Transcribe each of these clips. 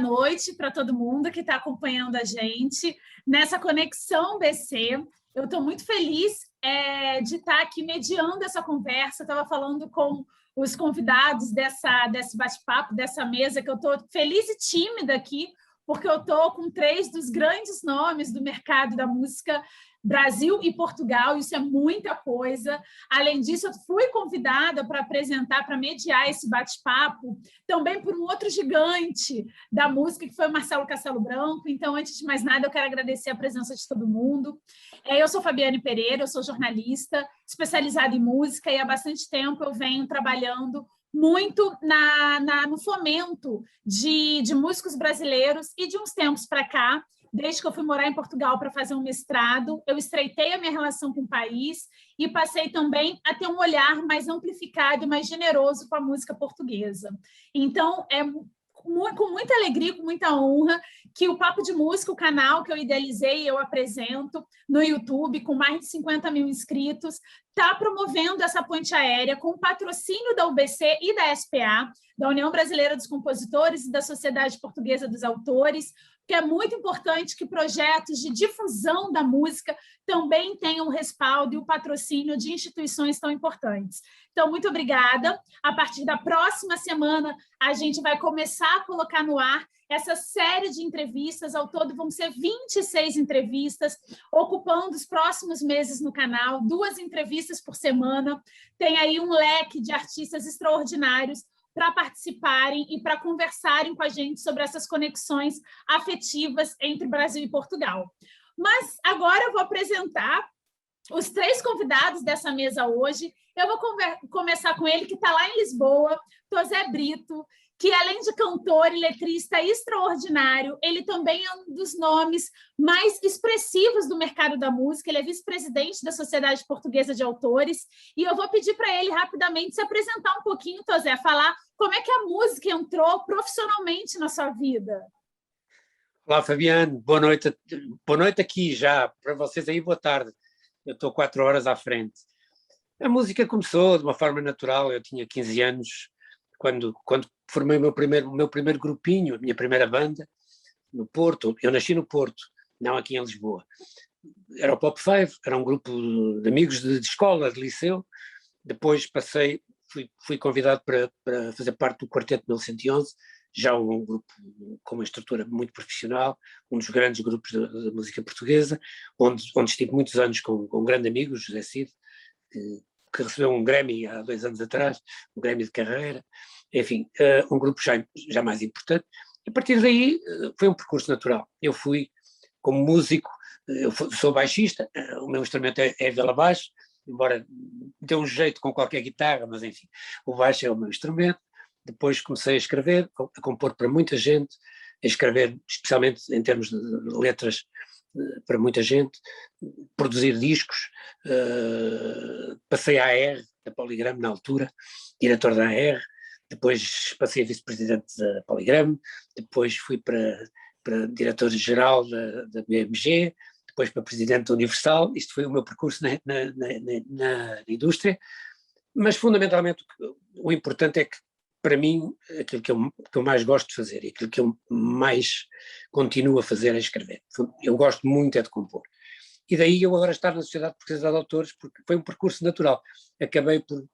noite para todo mundo que está acompanhando a gente nessa Conexão BC. Eu estou muito feliz de estar aqui mediando essa conversa. Estava falando com os convidados desse bate-papo, dessa mesa, que eu estou feliz e tímida aqui, porque eu estou com 3 dos grandes nomes do mercado da música Brasil e Portugal, isso é muita coisa. Além disso, eu fui convidada para apresentar, para mediar esse bate-papo, também por um outro gigante da música, que foi o Marcelo Castelo Branco. Então, antes de mais nada, eu quero agradecer a presença de todo mundo. Eu sou Fabiane Pereira, eu sou jornalista, especializada em música, e há bastante tempo eu venho trabalhando muito no fomento de músicos brasileiros, e de uns tempos para cá, desde que eu fui morar em Portugal para fazer um mestrado, eu estreitei a minha relação com o país e passei também a ter um olhar mais amplificado e mais generoso com a música portuguesa. Então, é com muita alegria, com muita honra, que o Papo de Música, o canal que eu idealizei e eu apresento no YouTube, com mais de 50 mil inscritos, está promovendo essa ponte aérea com o patrocínio da UBC e da SPA, da União Brasileira dos Compositores e da Sociedade Portuguesa dos Autores, que é muito importante que projetos de difusão da música também tenham o respaldo e o patrocínio de instituições tão importantes. Então, muito obrigada. A partir da próxima semana, a gente vai começar a colocar no ar essa série de entrevistas. Ao todo, vão ser 26 entrevistas, ocupando os próximos meses no canal, 2 entrevistas por semana. Tem aí um leque de artistas extraordinários para participarem e para conversarem com a gente sobre essas conexões afetivas entre Brasil e Portugal. Mas agora eu vou apresentar os 3 convidados dessa mesa hoje. Eu vou começar com ele, que está lá em Lisboa, Tosé Brito, que, além de cantor e letrista extraordinário, ele também é um dos nomes mais expressivos do mercado da música. Ele é vice-presidente da Sociedade Portuguesa de Autores, e eu vou pedir para ele rapidamente se apresentar um pouquinho, Tosé, falar como é que a música entrou profissionalmente na sua vida. Olá, Fabiane, boa noite aqui já, para vocês aí, boa tarde. Eu estou 4 horas à frente. A música começou de uma forma natural. Eu tinha 15 anos, quando formei o meu primeiro grupinho, a minha primeira banda, no Porto. Eu nasci no Porto, não aqui em Lisboa. Era o Pop Five, era um grupo de amigos de escola, de liceu. Depois fui convidado para fazer parte do Quarteto 1111, já um grupo com uma estrutura muito profissional, um dos grandes grupos da música portuguesa, onde estive muitos anos com um grande amigo, José Cid, que recebeu um Grammy há 2 anos atrás, um Grammy de carreira. Enfim, um grupo já mais importante. E a partir daí foi um percurso natural. Eu fui como músico, sou baixista, o meu instrumento é viola baixo, embora dê um jeito com qualquer guitarra, mas enfim, o baixo é o meu instrumento. Depois comecei a escrever, a compor para muita gente, a escrever especialmente em termos de letras para muita gente, produzir discos. Passei à AR, da Polygram na altura, diretor da AR. Depois passei a vice-presidente da Polygram, depois fui para diretor-geral da BMG, depois para presidente da Universal. Isto foi o meu percurso na indústria, mas fundamentalmente o importante é que, para mim, aquilo que eu mais gosto de fazer e aquilo que eu mais continuo a fazer é escrever. Eu gosto muito de compor. E daí eu agora estar na Sociedade Portuguesa de Autores, porque foi um percurso natural. Acabei por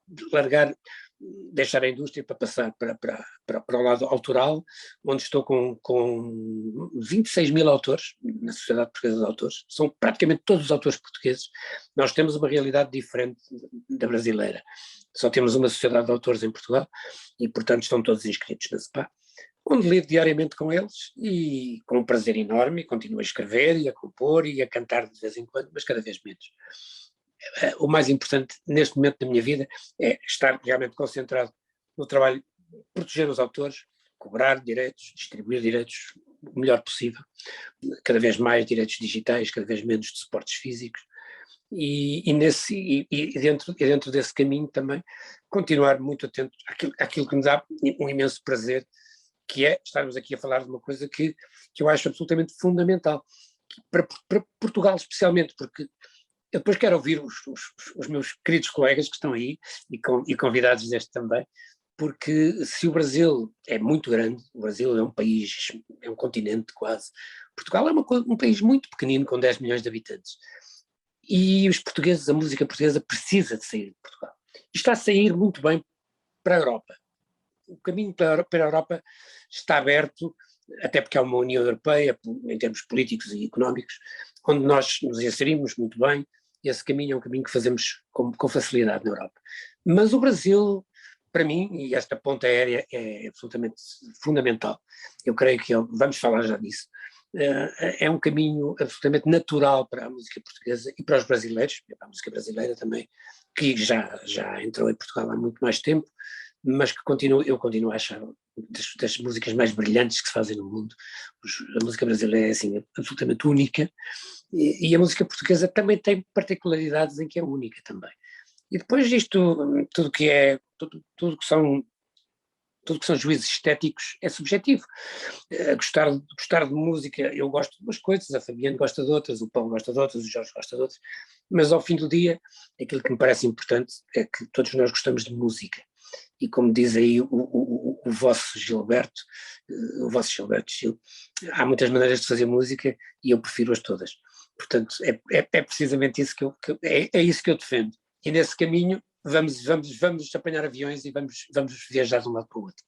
deixar a indústria para passar para o lado autoral, onde estou com 26 mil autores na Sociedade Portuguesa de Autores. São praticamente todos os autores portugueses. Nós temos uma realidade diferente da brasileira. Só temos uma sociedade de autores em Portugal e, portanto, estão todos inscritos na SPA, onde lido diariamente com eles e com um prazer enorme, continuo a escrever e a compor e a cantar de vez em quando, mas cada vez menos. O mais importante neste momento da minha vida é estar realmente concentrado no trabalho, proteger os autores, cobrar direitos, distribuir direitos o melhor possível, cada vez mais direitos digitais, cada vez menos de suportes físicos, e dentro desse caminho também continuar muito atento àquilo que me dá um imenso prazer, que é estarmos aqui a falar de uma coisa que eu acho absolutamente fundamental, para Portugal especialmente, porque eu depois quero ouvir os meus queridos colegas que estão aí e convidados deste também, porque se o Brasil é muito grande, o Brasil é um país, é um continente quase, Portugal é um país muito pequenino com 10 milhões de habitantes, e os portugueses, a música portuguesa precisa de sair de Portugal. E está a sair muito bem para a Europa. O caminho para a Europa está aberto, até porque há uma União Europeia, em termos políticos e económicos, onde nós nos inserimos muito bem. Esse caminho é um caminho que fazemos com facilidade na Europa. Mas o Brasil, para mim, e esta ponta aérea é absolutamente fundamental, eu creio que vamos falar já disso, é um caminho absolutamente natural para a música portuguesa e para os brasileiros, para a música brasileira também, que já entrou em Portugal há muito mais tempo, mas que eu continuo a achar das músicas mais brilhantes que se fazem no mundo. A música brasileira é assim, absolutamente única, e a música portuguesa também tem particularidades em que é única também. E depois isto, tudo que são juízos estéticos é subjetivo. Gostar de música, eu gosto de umas coisas, a Fabiana gosta de outras, o Paulo gosta de outras, o Jorge gosta de outras, mas ao fim do dia, aquilo que me parece importante é que todos nós gostamos de música. E como diz aí o vosso Gilberto Gil, há muitas maneiras de fazer música e eu prefiro-as todas. Portanto, é precisamente isso é isso que eu defendo. E nesse caminho vamos apanhar aviões e vamos viajar de um lado para o outro.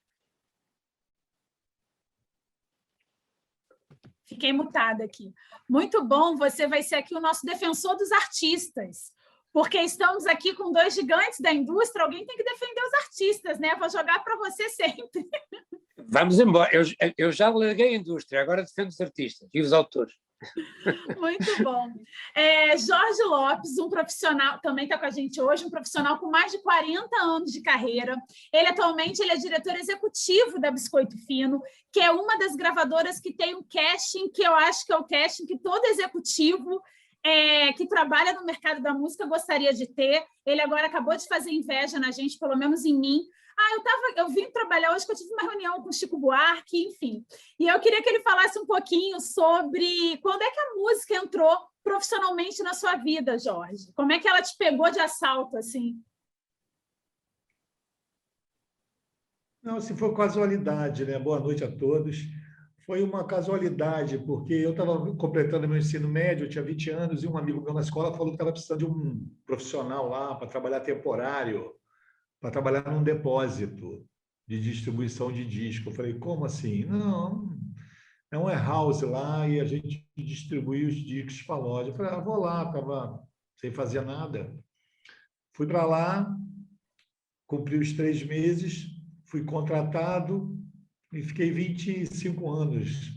Fiquei mutada aqui. Muito bom, você vai ser aqui o nosso defensor dos artistas, porque estamos aqui com dois gigantes da indústria, alguém tem que defender os artistas, né? Vou jogar para você sempre. Vamos embora, eu já larguei a indústria, agora defendo os artistas e os autores. Muito bom. Jorge Lopes, um profissional, também está com a gente hoje, um profissional com mais de 40 anos de carreira. Atualmente ele é diretor executivo da Biscoito Fino, que é uma das gravadoras que tem um casting, que eu acho que é o casting que todo executivo que trabalha no mercado da música gostaria de ter. Ele agora acabou de fazer inveja na gente, pelo menos em mim. Eu vim trabalhar hoje, que eu tive uma reunião com o Chico Buarque, enfim. E eu queria que ele falasse um pouquinho sobre quando é que a música entrou profissionalmente na sua vida, Jorge. Como é que ela te pegou de assalto, assim? Não, se for casualidade, né? Boa noite a todos. Foi uma casualidade, porque eu estava completando meu ensino médio, eu tinha 20 anos, e um amigo meu na escola falou que estava precisando de um profissional lá para trabalhar temporário, para trabalhar num depósito de distribuição de disco. Eu falei, como assim? Não, é um warehouse lá e a gente distribui os discos para a loja. Eu falei, vou lá, estava sem fazer nada. Fui para lá, cumpri os 3 meses, fui contratado e fiquei 25 anos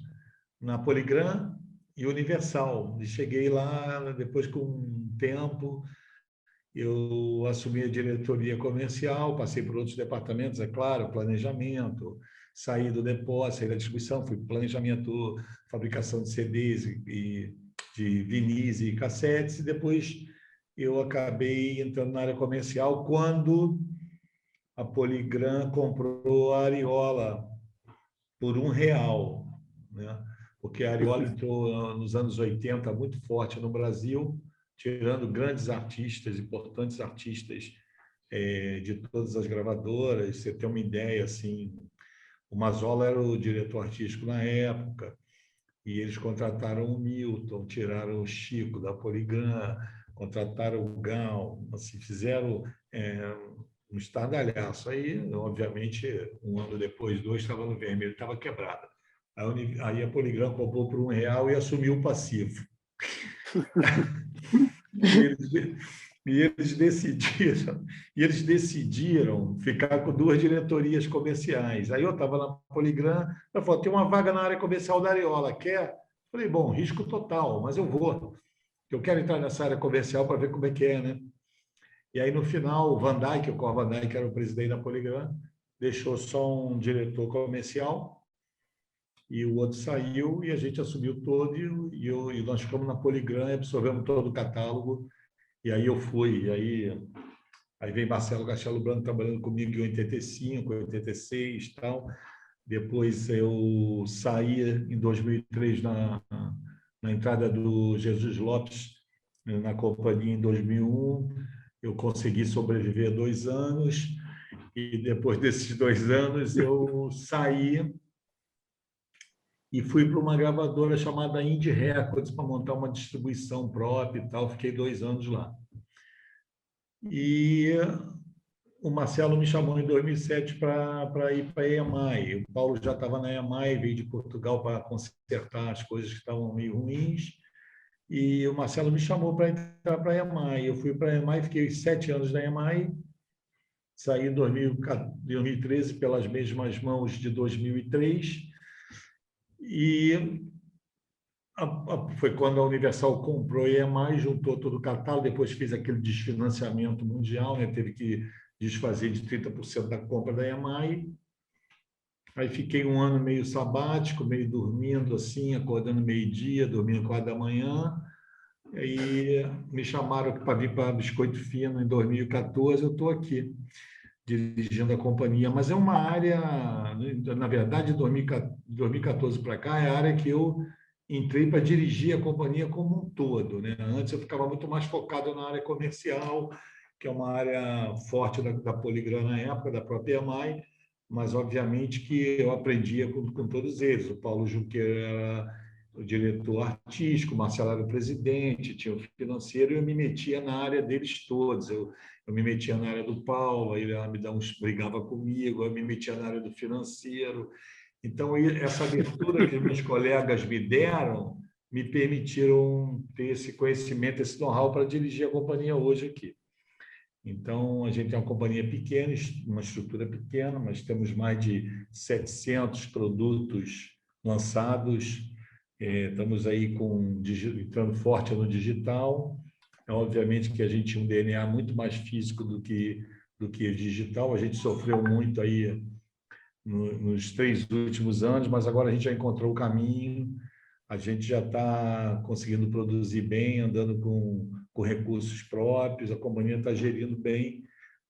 na Polygram e Universal. E cheguei lá, depois com um tempo, eu assumi a diretoria comercial, passei por outros departamentos, é claro, planejamento, saí do depósito, saí da distribuição, fui planejamento, fabricação de CDs e de vinis e cassetes, e depois eu acabei entrando na área comercial quando a Polygram comprou a Ariola por R$1, né? Porque a Ariola entrou nos anos 80 muito forte no Brasil, tirando grandes artistas, importantes artistas de todas as gravadoras. Você tem uma ideia, assim, o Mazola era o diretor artístico na época, e eles contrataram o Milton, tiraram o Chico da Polygram, contrataram o Gal, assim, fizeram um estardalhaço. Aí, obviamente, um ano depois, 2, estava no vermelho, estava quebrada. Aí a Polygram comprou por R$1 e assumiu o passivo. E eles decidiram ficar com 2 diretorias comerciais. Aí eu estava na Polygram, eu falei, tem uma vaga na área comercial da Ariola, quer? Falei, bom, risco total, mas eu vou. Eu quero entrar nessa área comercial para ver como é que é, né? E aí, no final, o Van Dyke, o Cor Van Dyke, que era o presidente da Polygram, deixou só um diretor comercial e o outro saiu e a gente assumiu todo e nós ficamos na Polygram e absorvemos todo o catálogo. E aí eu fui, e aí veio Marcelo Castelo Branco trabalhando comigo em 85, 86 e tal. Depois eu saí em 2003 na entrada do Jesus Lopes na companhia em 2001. Eu consegui sobreviver 2 anos E depois desses 2 anos, eu saí e fui para uma gravadora chamada Indie Records para montar uma distribuição própria e tal. Fiquei 2 anos lá. E o Marcelo me chamou em 2007 para ir para a EMI. O Paulo já estava na EMI, veio de Portugal para consertar as coisas que estavam meio ruins. E o Marcelo me chamou para entrar para a EMI. Eu fui para a EMI, fiquei 7 anos na EMI, saí em 2013 pelas mesmas mãos de 2003. E foi quando a Universal comprou a EMI, juntou todo o catálogo, depois fez aquele desfinanciamento mundial, né? Teve que desfazer de 30% da compra da EMI. Aí fiquei 1 ano meio sabático, meio dormindo assim, acordando meio-dia, dormindo 4 da manhã. Aí me chamaram para vir para Biscoito Fino em 2014. Eu estou aqui dirigindo a companhia, mas é uma área, na verdade, de 2014 para cá, é a área que eu entrei para dirigir a companhia como um todo, né? Antes eu ficava muito mais focado na área comercial, que é uma área forte da Poligram na época, da própria EMI, mas obviamente que eu aprendia com todos eles. O Paulo Junqueira era o diretor artístico, o Marcelo era o presidente, tinha o financeiro, e eu me metia na área deles todos. Eu me metia na área do Paulo, aí ele brigava comigo, eu me metia na área do financeiro. Então, essa abertura que meus colegas me deram me permitiram ter esse conhecimento, esse know-how para dirigir a companhia hoje aqui. Então, a gente é uma companhia pequena, uma estrutura pequena, mas temos mais de 700 produtos lançados. Estamos aí entrando forte no digital. Obviamente que a gente tinha um DNA muito mais físico do que digital. A gente sofreu muito aí nos 3 últimos anos, mas agora a gente já encontrou o caminho. A gente já está conseguindo produzir bem, andando com recursos próprios. A companhia está gerindo bem,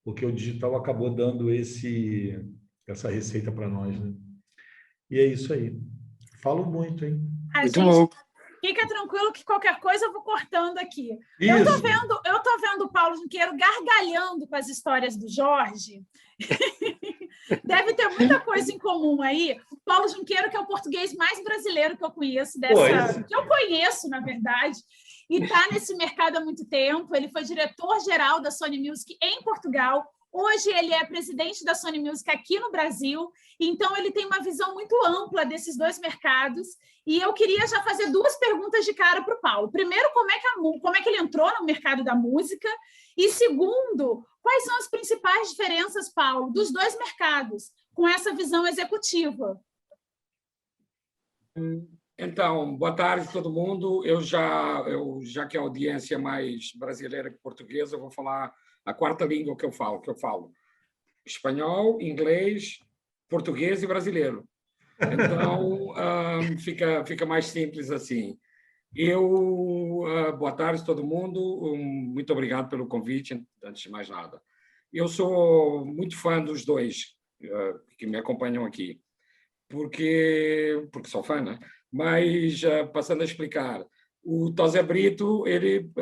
porque o digital acabou dando essa receita para nós, né? E é isso aí. Falo muito, hein? Muito bom. Fica tranquilo que qualquer coisa eu vou cortando aqui. Isso. Eu tô vendo o Paulo Junqueiro gargalhando com as histórias do Jorge. Deve ter muita coisa em comum aí. O Paulo Junqueiro, que é o português mais brasileiro que eu conheço, que eu conheço, na verdade, e está nesse mercado há muito tempo. Ele foi diretor-geral da Sony Music em Portugal. Hoje ele é presidente da Sony Music aqui no Brasil, então ele tem uma visão muito ampla desses 2 mercados. E eu queria já fazer 2 perguntas de cara para o Paulo. Primeiro, como é que ele entrou no mercado da música? E segundo, quais são as principais diferenças, Paulo, dos 2 mercados com essa visão executiva? Então, boa tarde a todo mundo. Já que a audiência é mais brasileira que portuguesa, eu vou falar a 4ª língua que eu falo. Espanhol, inglês, português e brasileiro. Então, fica mais simples assim. Boa tarde a todo mundo. Muito obrigado pelo convite, antes de mais nada. Eu sou muito fã dos 2 que me acompanham aqui, porque sou fã, né? Mas, passando a explicar, o Tosé Brito, ele,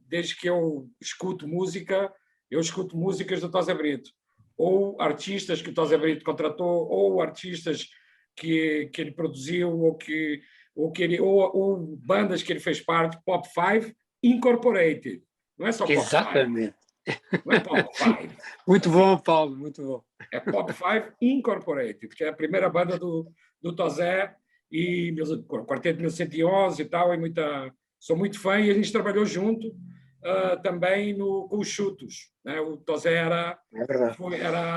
desde que eu escuto músicas do Tosé Brito, ou artistas que o Tosé Brito contratou, ou artistas que ele produziu, ou bandas que ele fez parte, Pop 5 Incorporated. Não é só Pop 5. Exatamente. Não é Pop 5. Muito bom, Paulo, muito bom. É Pop 5 Incorporated, que é a primeira banda do Tosé, e Quarteto 1111 e tal. Sou muito fã, e a gente trabalhou junto também com os Chutos, né? O Tosé era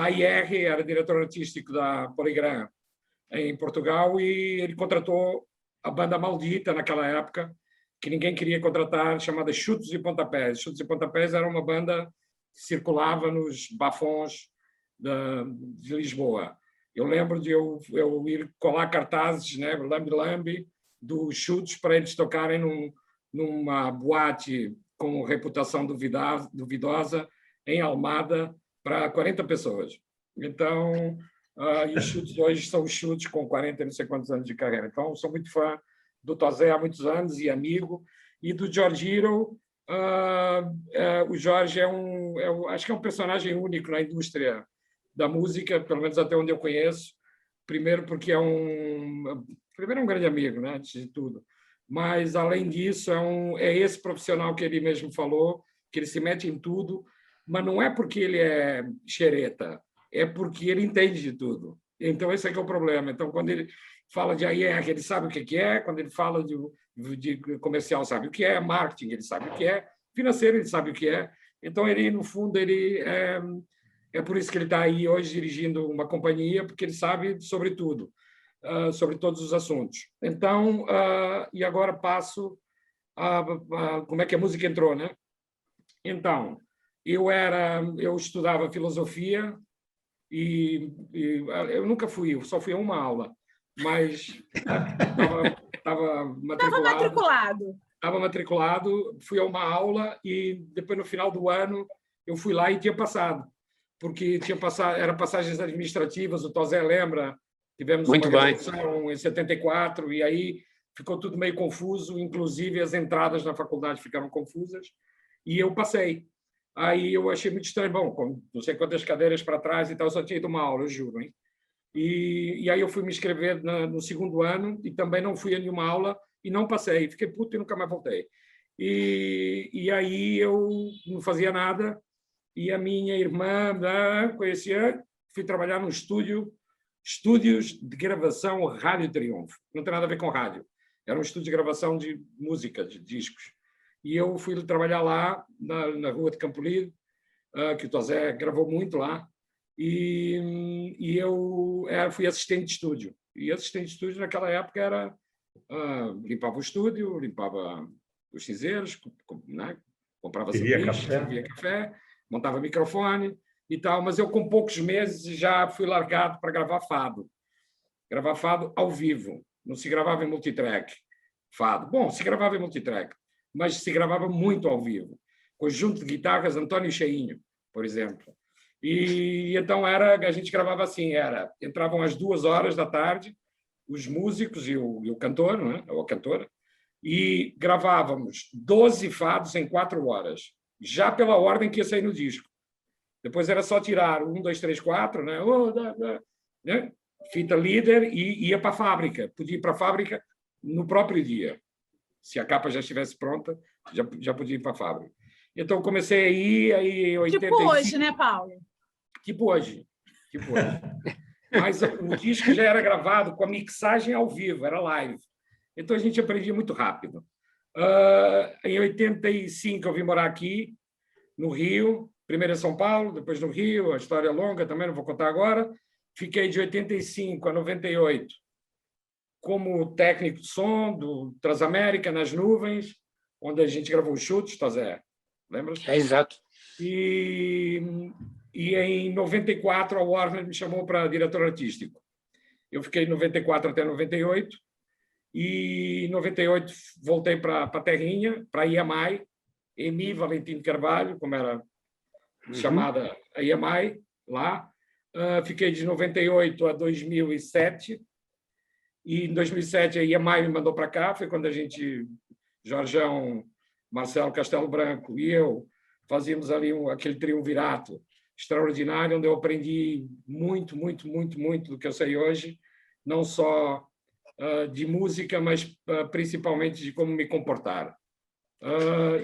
AIR, era diretor artístico da Poligram em Portugal, e ele contratou a banda maldita naquela época, que ninguém queria contratar, chamada Chutos e Pontapés. Chutos e Pontapés era uma banda que circulava nos bafões de Lisboa. Eu lembro de eu ir colar cartazes, né, lambe-lambe, dos Chutos, para eles tocarem numa boate com reputação duvidosa em Almada, para 40 pessoas. Então, e os Chutos hoje são os Chutos com 40 não sei quantos anos de carreira. Então, sou muito fã do Tosé há muitos anos e amigo. E do George Hero, o Jorge acho que é um personagem único na indústria da música, pelo menos até onde eu conheço. Primeiro porque é um grande amigo, né, antes de tudo. Mas, além disso, é esse profissional que ele mesmo falou, que ele se mete em tudo, mas não é porque ele é xereta, é porque ele entende de tudo. Então, esse é que é o problema. Então, quando ele fala de AIR, ele sabe o que é, quando ele fala de comercial, sabe o que é, marketing, ele sabe o que é, financeiro, ele sabe o que é. Então, ele, no fundo, é por isso que ele está aí hoje dirigindo uma companhia, porque ele sabe sobre tudo, sobre todos os assuntos. Então, e agora passo como é que a música entrou, né? Então, eu estudava filosofia e eu nunca fui, eu só fui a uma aula, mas estava matriculado. Estava matriculado, fui a uma aula e depois, no final do ano, eu fui lá e tinha passado, porque era passagens administrativas, o Tosé lembra, tivemos uma revolução em 74 e aí ficou tudo meio confuso, inclusive as entradas na faculdade ficaram confusas, e eu passei. Aí eu achei muito estranho, bom, com não sei quantas cadeiras para trás e tal, eu só tinha ido uma aula, eu juro, hein? E aí eu fui me inscrever no segundo ano e também não fui a nenhuma aula e não passei, fiquei puto e nunca mais voltei. E aí eu não fazia nada e a minha irmã conhecia, fui trabalhar num estúdios de gravação Rádio Triunfo, não tem nada a ver com rádio, era um estúdio de gravação de música, de discos. E eu fui trabalhar lá, na rua de Campolide, que o Tosé gravou muito lá, e eu fui assistente de estúdio. E assistente de estúdio, naquela época, limpava o estúdio, limpava os cinzeiros, né? Comprava sanduíche, servia café, montava microfone e tal, mas eu, com poucos meses, já fui largado para gravar fado. Gravar fado ao vivo, não se gravava em multitrack. Fado. Bom, se gravava em multitrack, mas se gravava muito ao vivo. Conjunto de guitarras António Cheinho, por exemplo. E então a gente gravava assim, entravam às 2h da tarde os músicos e o cantor, né, ou a cantora, e gravávamos 12 fados em 4 horas, já pela ordem que ia sair no disco. Depois era só tirar 1, 2, 3, 4, né? Né? Fita líder e ia para a fábrica. Podia ir para a fábrica no próprio dia. Se a capa já estivesse pronta, já podia ir para a fábrica. Então, comecei aí em 85. Tipo hoje, né, Paulo? Tipo hoje. Mas o disco já era gravado com a mixagem ao vivo, era live. Então, a gente aprendia muito rápido. Em 85, eu vim morar aqui, no Rio, primeiro em São Paulo, depois no Rio, a história é longa também, não vou contar agora. Fiquei de 85 a 98 como técnico de som do Transamérica, nas nuvens, onde a gente gravou os chutes, Tosé, lembra? Exato. E em 94 a Warner me chamou para diretor artístico. Eu fiquei de 94 até 98, e em 98 voltei para a terrinha, para a EMI, Emi Valentim Carvalho, como era chamada a EMI, lá. Fiquei de 98 a 2007, e em 2007 a EMI me mandou para cá, foi quando a gente, Jorjão, Marcelo Castelo Branco e eu, fazíamos ali aquele triunvirato extraordinário, onde eu aprendi muito, muito, muito, muito do que eu sei hoje, não só de música, mas principalmente de como me comportar.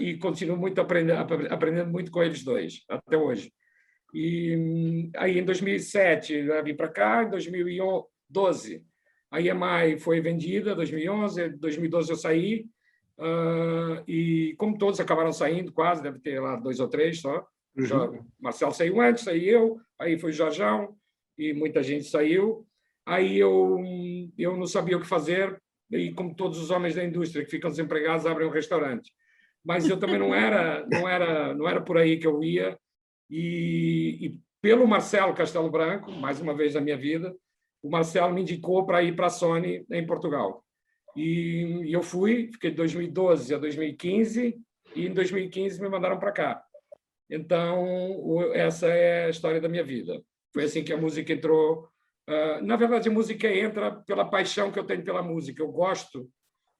E continuo muito aprendendo muito com eles dois, até hoje. E aí, em 2007, eu vim para cá, em 2012, a EMI foi vendida, 2011, 2012 eu saí, e como todos acabaram saindo, quase, deve ter lá 2 ou 3 só. Marcelo saiu antes, saí eu, aí foi o Jorjão, e muita gente saiu. Aí eu não sabia o que fazer, e como todos os homens da indústria que ficam desempregados abrem um restaurante. Mas eu também não era por aí que eu ia, e pelo Marcelo Castelo Branco, mais uma vez na minha vida, o Marcelo me indicou para ir para a Sony em Portugal. E eu fui, fiquei de 2012 a 2015, e em 2015 me mandaram para cá. Então, essa é a história da minha vida. Foi assim que a música entrou. Na verdade, a música entra pela paixão que eu tenho pela música. Eu gosto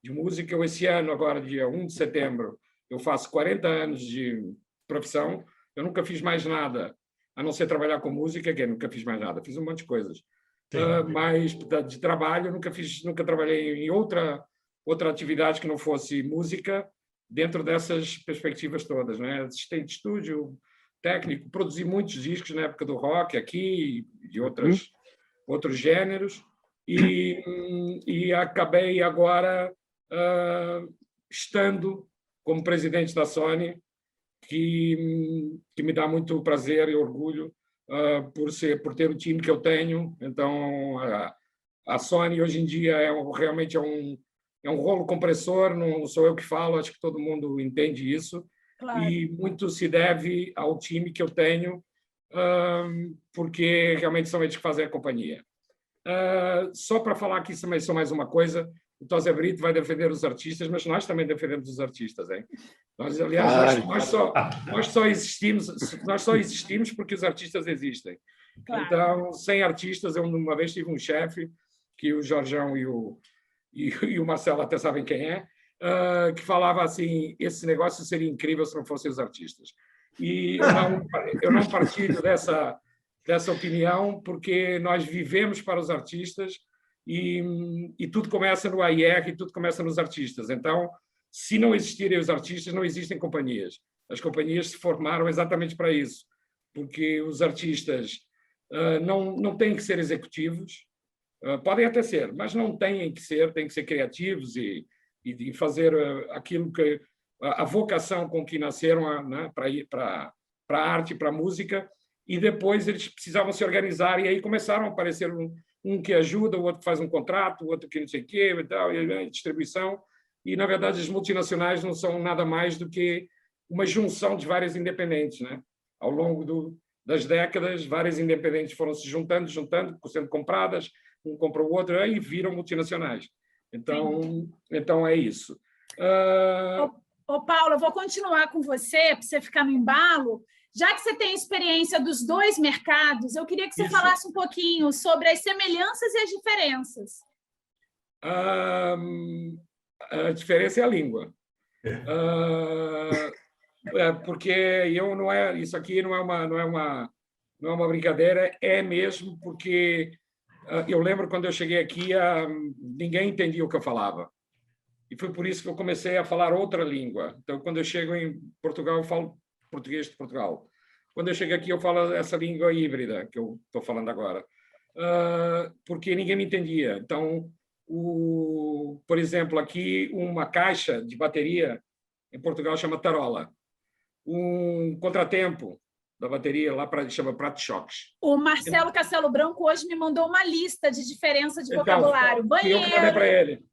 de música. Esse ano, agora, dia 1 de setembro, eu faço 40 anos de profissão. Eu nunca fiz mais nada a não ser trabalhar com música, que eu nunca fiz mais nada. Fiz um monte de coisas. Mas de trabalho, nunca trabalhei em outra atividade que não fosse música, dentro dessas perspectivas todas, né? Assistente de estúdio, técnico, produzi muitos discos na época do rock aqui e de outros gêneros, e acabei agora estando como presidente da Sony, que me dá muito prazer e orgulho por ter o time que eu tenho. Então, a Sony hoje em dia realmente é um rolo compressor, não sou eu que falo, acho que todo mundo entende isso. Claro. E muito se deve ao time que eu tenho, porque realmente são eles que fazem a companhia. Só para falar aqui só mais uma coisa, o Tosé Brito vai defender os artistas, mas nós também defendemos os artistas, hein? Aliás, nós só existimos porque os artistas existem. Claro. Então, sem artistas, eu uma vez tive um chefe, que o Jorjão e o Marcelo até sabem quem é, que falava assim: esse negócio seria incrível se não fossem os artistas. E eu não partilho dessa opinião, porque nós vivemos para os artistas e tudo começa no AIR e tudo começa nos artistas. Então, se não existirem os artistas, não existem companhias. As companhias se formaram exatamente para isso, porque os artistas não têm que ser executivos, podem até ser, mas não têm que ser criativos e fazer aquilo que a vocação com que nasceram, né, para ir para a arte, para a música, e depois eles precisavam se organizar, e aí começaram a aparecer um que ajuda, o outro que faz um contrato, o outro que não sei o quê, e tal, e distribuição. E, na verdade, as multinacionais não são nada mais do que uma junção de várias independentes, né? Ao longo das décadas, várias independentes foram se juntando, sendo compradas, um compra o outro, e viram multinacionais. Então é isso. Ô, Paulo, eu vou continuar com você, para você ficar no embalo. Já que você tem experiência dos dois mercados, eu queria que você falasse um pouquinho sobre as semelhanças e as diferenças. A diferença é a língua. Porque isso aqui não é uma brincadeira, é mesmo porque eu lembro quando eu cheguei aqui, ninguém entendia o que eu falava. E foi por isso que eu comecei a falar outra língua. Então, quando eu chego em Portugal, eu falo português de Portugal. Quando eu chego aqui, eu falo essa língua híbrida que eu estou falando agora, porque ninguém me entendia. Então, por exemplo, aqui uma caixa de bateria em Portugal chama tarola. Um contratempo da bateria lá chama prato-choques. O Marcelo Castelo Branco hoje me mandou uma lista de diferença de vocabulário. Banheiro. Eu que mandei para ele.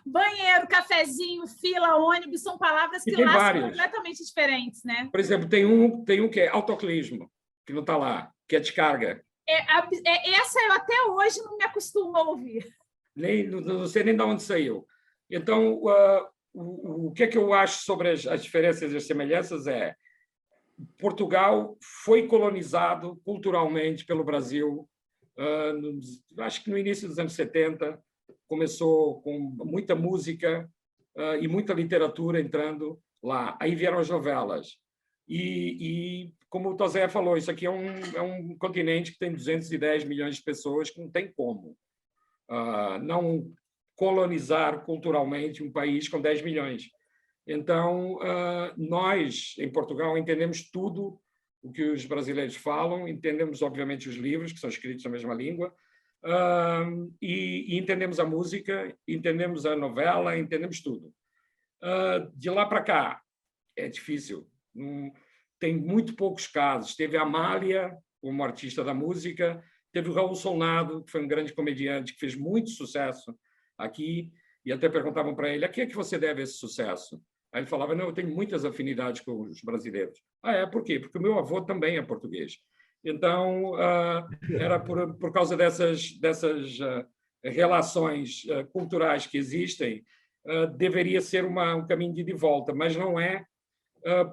Banheiro, cafezinho, fila, ônibus, são palavras que lá são completamente diferentes, né? Por exemplo, tem um que é autoclismo, que não está lá, que é descarga. Essa eu até hoje não me acostumo a ouvir. Não sei nem de onde saiu. Então, o que é que eu acho sobre as diferenças e as semelhanças é: Portugal foi colonizado culturalmente pelo Brasil, acho que no início dos anos 70, começou com muita música e muita literatura entrando lá. Aí vieram as novelas. E como o Tosé falou, isso aqui é um continente que tem 210 milhões de pessoas, que não tem como não colonizar culturalmente um país com 10 milhões. Então, nós, em Portugal, entendemos tudo o que os brasileiros falam, entendemos, obviamente, os livros, que são escritos na mesma língua, e entendemos a música, entendemos a novela, entendemos tudo. De lá para cá, é difícil. Tem muito poucos casos. Teve a Amália, como artista da música, teve o Raul Solnado, que foi um grande comediante, que fez muito sucesso aqui, e até perguntavam para ele: a que é que você deve esse sucesso? Aí ele falava: não, eu tenho muitas afinidades com os brasileiros. Por quê? Porque o meu avô também é português. Então, era por causa dessas relações culturais que existem, deveria ser um caminho de volta, mas não é,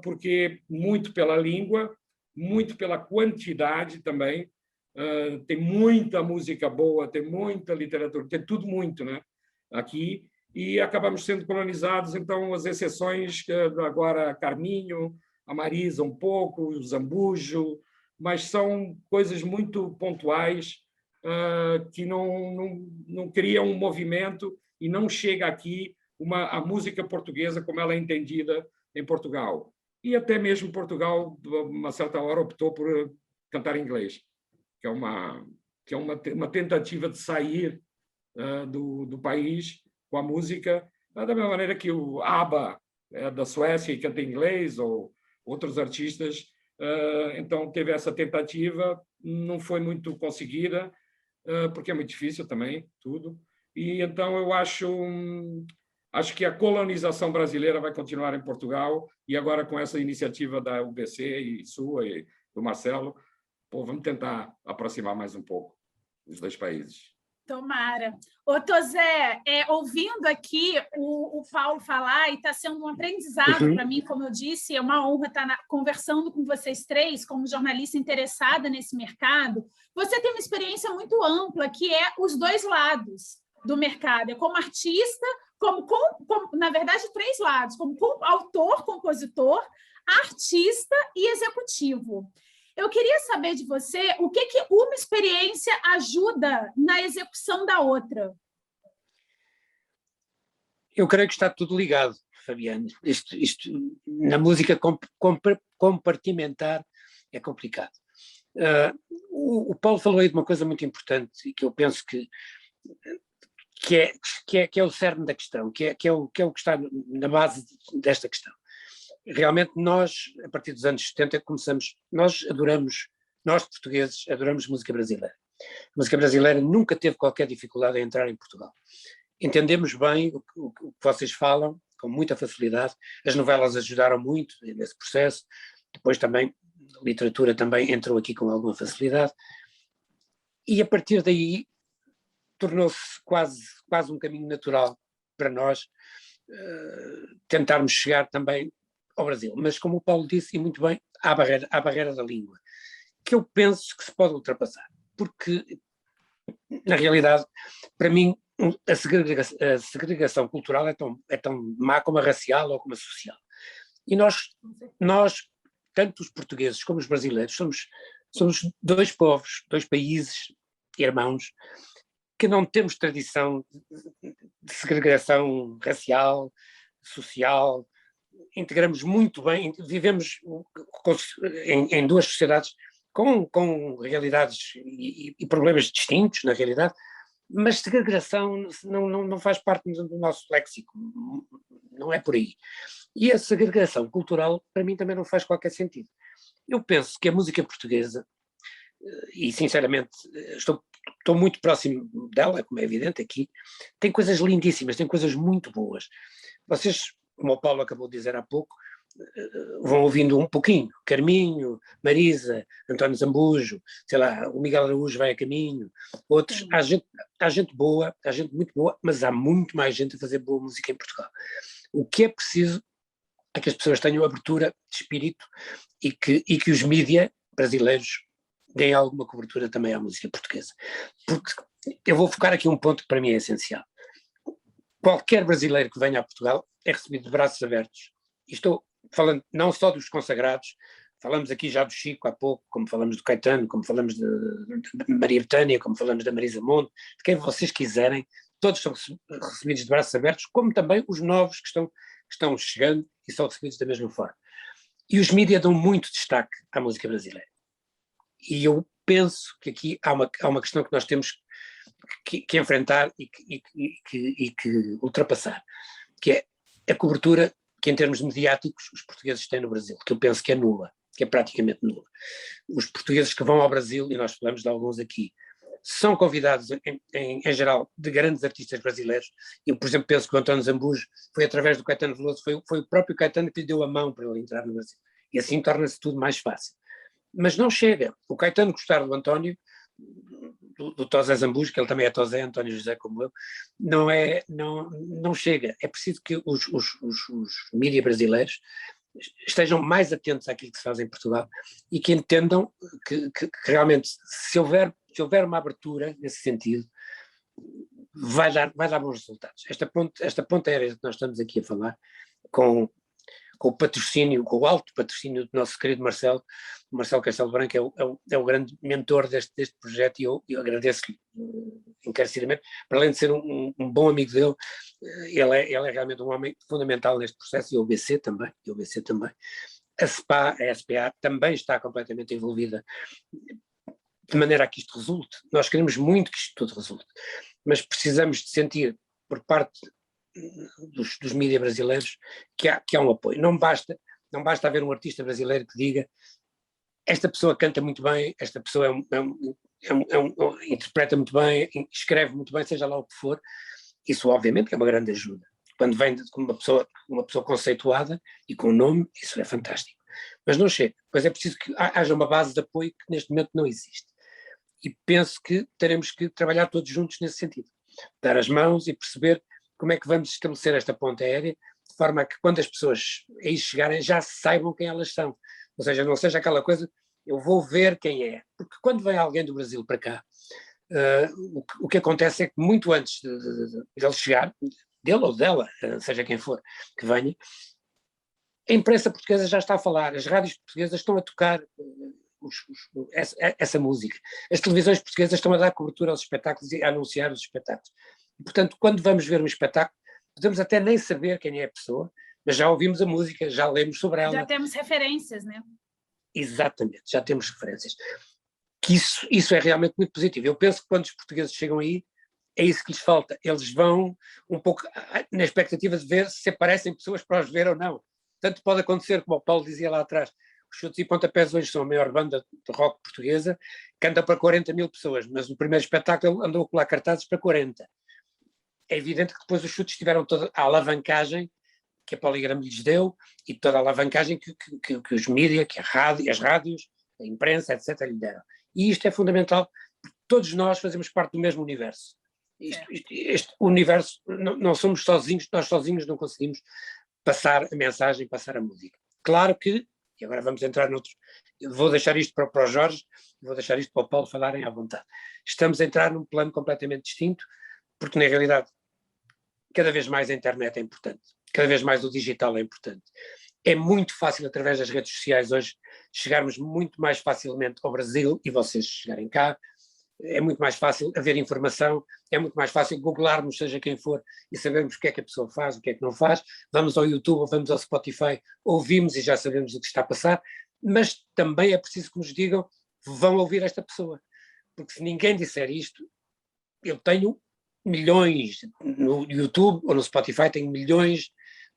porque muito pela língua, muito pela quantidade também. Tem muita música boa, tem muita literatura, tem tudo muito, né? Aqui, e acabamos sendo colonizados. Então, as exceções, agora Carminho, a Marisa um pouco, o Zambujo, mas são coisas muito pontuais que não criam um movimento e não chega aqui a música portuguesa como ela é entendida em Portugal. E até mesmo Portugal, a uma certa hora, optou por cantar em inglês, que é uma tentativa de sair do país com a música, da mesma maneira que o ABBA da Suécia e canta em inglês, ou outros artistas. Então, teve essa tentativa, não foi muito conseguida, porque é muito difícil também, tudo. E então eu acho que a colonização brasileira vai continuar em Portugal, e agora com essa iniciativa da UBC e sua e do Marcelo, vamos tentar aproximar mais um pouco os dois países. Tomara. Ô, Tosé, ouvindo aqui o Paulo falar, e está sendo um aprendizado para mim, como eu disse, é uma honra estar conversando com vocês três, como jornalista interessada nesse mercado. Você tem uma experiência muito ampla, que é os dois lados do mercado. É como artista, na verdade, três lados, como autor, compositor, artista e executivo. Eu queria saber de você o que uma experiência ajuda na execução da outra. Eu creio que está tudo ligado, Fabiana. Isto na música compartimentar é complicado. O Paulo falou aí de uma coisa muito importante e que eu penso que é o cerne da questão, que é o que está na base desta questão. Realmente nós, a partir dos anos 70, nós portugueses, adoramos música brasileira. A música brasileira nunca teve qualquer dificuldade em entrar em Portugal. Entendemos bem o que vocês falam, com muita facilidade. As novelas ajudaram muito nesse processo. Depois também, a literatura também entrou aqui com alguma facilidade. E a partir daí, tornou-se quase um caminho natural para nós tentarmos chegar também ao Brasil, mas como o Paulo disse, e muito bem, há a barreira da língua, que eu penso que se pode ultrapassar, porque, na realidade, para mim, a segregação cultural é tão má como a racial ou como a social. E nós, tanto os portugueses como os brasileiros, somos dois povos, dois países irmãos, que não temos tradição de segregação racial, social, integramos muito bem, vivemos em duas sociedades com realidades e problemas distintos, na realidade, mas segregação não faz parte do nosso léxico, não é por aí. E a segregação cultural, para mim, também não faz qualquer sentido. Eu penso que a música portuguesa, e sinceramente estou muito próximo dela, como é evidente aqui, tem coisas lindíssimas, tem coisas muito boas. Vocês, como o Paulo acabou de dizer há pouco, vão ouvindo um pouquinho, Carminho, Marisa, António Zambujo, sei lá, o Miguel Araújo vai a caminho, outros, há gente boa, há gente muito boa, mas há muito mais gente a fazer boa música em Portugal. O que é preciso é que as pessoas tenham abertura de espírito e que os mídia brasileiros deem alguma cobertura também à música portuguesa. Porque eu vou focar aqui um ponto que para mim é essencial. Qualquer brasileiro que venha a Portugal é recebido de braços abertos. E estou falando não só dos consagrados, falamos aqui já do Chico há pouco, como falamos do Caetano, como falamos de Maria Bethânia, como falamos da Marisa Monte, de quem vocês quiserem, todos são recebidos de braços abertos, como também os novos que estão chegando e são recebidos da mesma forma. E os mídias dão muito destaque à música brasileira. E eu penso que aqui há uma questão que nós temos que enfrentar e que ultrapassar, que é a cobertura que em termos mediáticos os portugueses têm no Brasil, que eu penso que é nula, que é praticamente nula. Os portugueses que vão ao Brasil, e nós falamos de alguns aqui, são convidados em geral de grandes artistas brasileiros. Eu, por exemplo, penso que o António Zambujo foi através do Caetano Veloso, foi o próprio Caetano que lhe deu a mão para ele entrar no Brasil. E assim torna-se tudo mais fácil. Mas não chega. O Caetano gostar do António, do Tosé Zambujo, que ele também é Tosé, António José como eu, não chega. É preciso que os mídias brasileiros estejam mais atentos àquilo que se faz em Portugal e que entendam que realmente, se houver uma abertura nesse sentido, vai dar bons resultados. Esta ponta aérea que nós estamos aqui a falar, com com o patrocínio, com o alto patrocínio do nosso querido Marcelo Castelo Branco, é o grande mentor deste projeto, e eu agradeço-lhe encarecidamente. Para além de ser um bom amigo dele, ele é realmente um homem fundamental neste processo, e o BC também. A SPA também está completamente envolvida, de maneira a que isto resulte. Nós queremos muito que isto tudo resulte, mas precisamos de sentir, por parte dos mídias brasileiros, que há um apoio. Não basta haver um artista brasileiro que diga: esta pessoa canta muito bem, esta pessoa interpreta muito bem, escreve muito bem, seja lá o que for. Isso obviamente é uma grande ajuda. Quando vem de uma pessoa conceituada e com nome, isso é fantástico. Mas não chega. Pois é preciso que haja uma base de apoio que neste momento não existe. E penso que teremos que trabalhar todos juntos nesse sentido. Dar as mãos e perceber como é que vamos estabelecer esta ponte aérea, de forma a que quando as pessoas aí chegarem já saibam quem elas são. Ou seja, não seja aquela coisa, eu vou ver quem é. Porque quando vem alguém do Brasil para cá, o que acontece é que muito antes de ele chegar, dele ou dela, seja quem for que venha, a imprensa portuguesa já está a falar, as rádios portuguesas estão a tocar essa música, as televisões portuguesas estão a dar cobertura aos espetáculos e a anunciar os espetáculos. E, portanto, quando vamos ver um espetáculo, podemos até nem saber quem é a pessoa, mas já ouvimos a música, já lemos sobre ela. Já temos referências, né? Exatamente, já temos referências. Que isso é realmente muito positivo. Eu penso que quando os portugueses chegam aí, é isso que lhes falta. Eles vão um pouco na expectativa de ver se aparecem pessoas para os ver ou não. Tanto pode acontecer, como o Paulo dizia lá atrás, os Chutes e Pontapés hoje são a maior banda de rock portuguesa, canta para 40 mil pessoas, mas no primeiro espetáculo andou a colar cartazes para 40. É evidente que depois os Chutes tiveram toda a alavancagem que a Poligram lhes deu e toda a alavancagem que os mídias, que as rádios, a imprensa, etc. lhe deram. E isto é fundamental, porque todos nós fazemos parte do mesmo universo. Este universo, não somos sozinhos, nós sozinhos não conseguimos passar a mensagem, passar a música. Claro que, e agora vamos entrar noutros, eu vou deixar isto para o Jorge, vou deixar isto para o Paulo falarem à vontade. Estamos a entrar num plano completamente distinto, porque na realidade cada vez mais a internet é importante, cada vez mais o digital é importante. É muito fácil, através das redes sociais hoje, chegarmos muito mais facilmente ao Brasil e vocês chegarem cá. É muito mais fácil haver informação, é muito mais fácil googlarmos, seja quem for, e sabermos o que é que a pessoa faz, o que é que não faz. Vamos ao YouTube, vamos ao Spotify, ouvimos e já sabemos o que está a passar, mas também é preciso que nos digam: vão ouvir esta pessoa. Porque se ninguém disser isto, eu tenho milhões, no YouTube ou no Spotify tenho milhões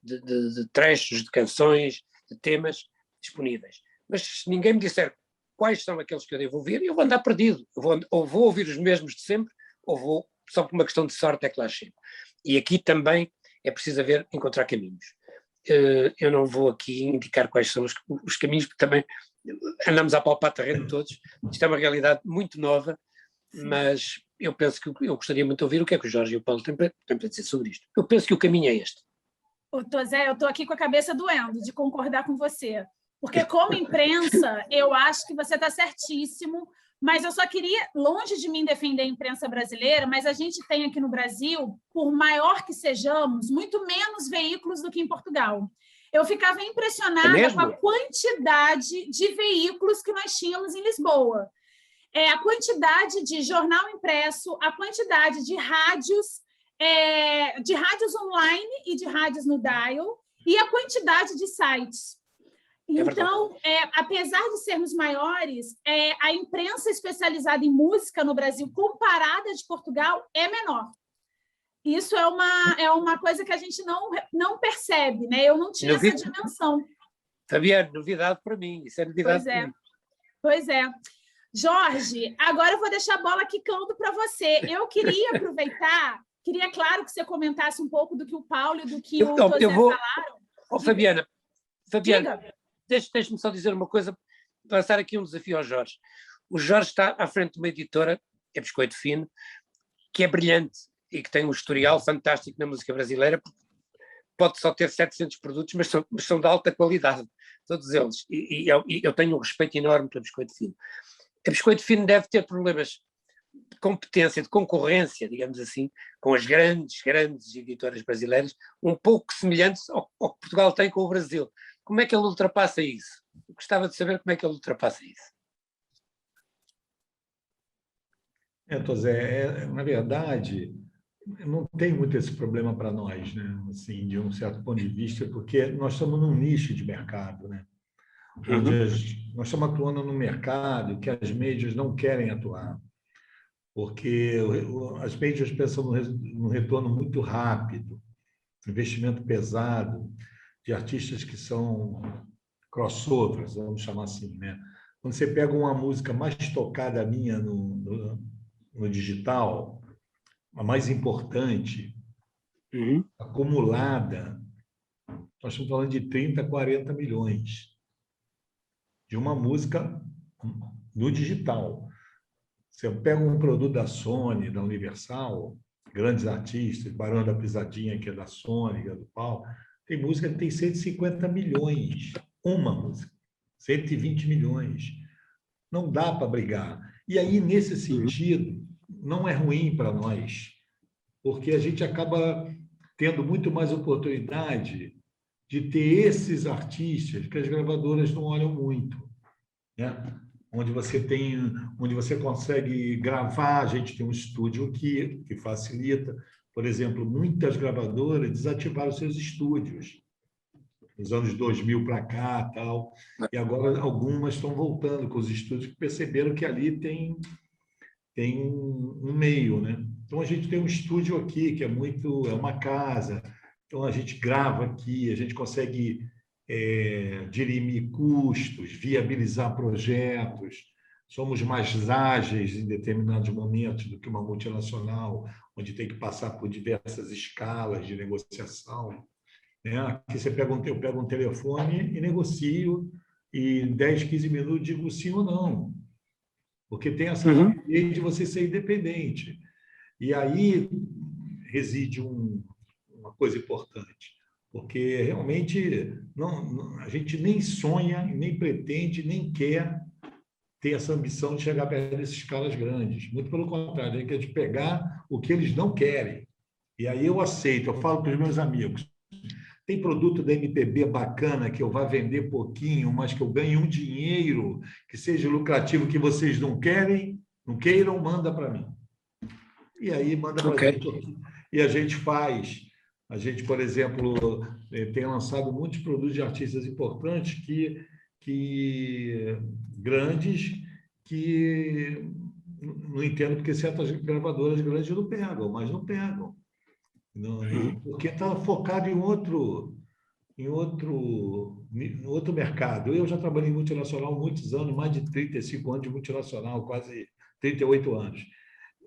de trechos, de canções, de temas disponíveis. Mas se ninguém me disser quais são aqueles que eu devo ouvir, eu vou andar perdido. Ou vou ouvir os mesmos de sempre, ou vou, só por uma questão de sorte é que lá chego. E aqui também é preciso encontrar caminhos. Eu não vou aqui indicar quais são os caminhos, porque também andamos a palpar terreno todos. Isto é uma realidade muito nova, mas eu penso que eu gostaria muito de ouvir o que é que o Jorge e o Paulo têm para dizer sobre isto. Eu penso que o caminho é este. Zé, eu estou aqui com a cabeça doendo de concordar com você. Porque, como imprensa, eu acho que você está certíssimo, mas eu só queria, longe de mim defender a imprensa brasileira, mas a gente tem aqui no Brasil, por maior que sejamos, muito menos veículos do que em Portugal. Eu ficava impressionada com a quantidade de veículos que nós tínhamos em Lisboa. A quantidade de jornal impresso, a quantidade de rádios online e de rádios no dial, e a quantidade de sites. Então, apesar de sermos maiores, a imprensa especializada em música no Brasil, comparada de Portugal, é menor. Isso é uma coisa que a gente não percebe, né? Eu não tinha essa dimensão. Fabiano, novidade para mim, isso é novidade para mim. Pois é. Jorge, agora eu vou deixar a bola quicando para você. Eu queria aproveitar, claro, que você comentasse um pouco do que o Paulo e do que o Tosé falaram. Fabiana, deixe-me só dizer uma coisa, lançar aqui um desafio ao Jorge. O Jorge está à frente de uma editora, é Biscoito Fino, que é brilhante e que tem um historial fantástico na música brasileira, porque pode só ter 700 produtos, mas são de alta qualidade, todos eles. E eu tenho um respeito enorme pela Biscoito Fino. A Biscoito Fino deve ter problemas de competência, de concorrência, digamos assim, com as grandes editoras brasileiras, um pouco semelhantes ao que Portugal tem com o Brasil. Como é que ele ultrapassa isso? Eu gostava de saber como é que ele ultrapassa isso. Tosé, na verdade, não tem muito esse problema para nós, né? Assim, de um certo ponto de vista, porque nós estamos num nicho de mercado, né? Onde nós estamos atuando num mercado que as mídias não querem atuar, porque as mídias pensam num retorno muito rápido, investimento pesado, de artistas que são crossovers, vamos chamar assim, né? Quando você pega uma música mais tocada minha no digital, a mais importante, acumulada, nós estamos falando de 30, 40 milhões de uma música no digital. Você pega um produto da Sony, da Universal, grandes artistas, Barão da Pisadinha, que é da Sony, que é do Pau, tem música que tem 150 milhões, uma música, 120 milhões. Não dá para brigar. E aí, nesse sentido, não é ruim para nós, porque a gente acaba tendo muito mais oportunidade de ter esses artistas que as gravadoras não olham muito, né? Onde você consegue gravar, a gente tem um estúdio aqui que facilita. Por exemplo, muitas gravadoras desativaram seus estúdios nos anos 2000 para cá, tal, e agora algumas estão voltando com os estúdios que perceberam que ali tem um meio, né? Então a gente tem um estúdio aqui que é uma casa. Então a gente grava aqui, a gente consegue dirimir custos, viabilizar projetos. Somos mais ágeis em determinados momentos do que uma multinacional, onde tem que passar por diversas escalas de negociação, né? Aqui eu pego um telefone e negocio, e em 10, 15 minutos digo sim ou não, porque tem essa rapidez de você ser independente. E aí reside uma coisa importante, porque realmente a gente nem sonha, nem pretende, nem quer ter essa ambição de chegar perto desses caras grandes. Muito pelo contrário, a gente quer pegar o que eles não querem. E aí eu aceito, eu falo para os meus amigos, tem produto da MPB bacana que eu vá vender pouquinho, mas que eu ganhe um dinheiro que seja lucrativo, que vocês não queiram, manda para mim. E aí manda para a gente. E a gente faz. A gente, por exemplo, tem lançado muitos produtos de artistas importantes grandes, que não entendo porque certas gravadoras grandes não pegam, mas não pegam. Porque está focado em outro mercado. Eu já trabalhei em multinacional há muitos anos, mais de 35 anos de multinacional, quase 38 anos.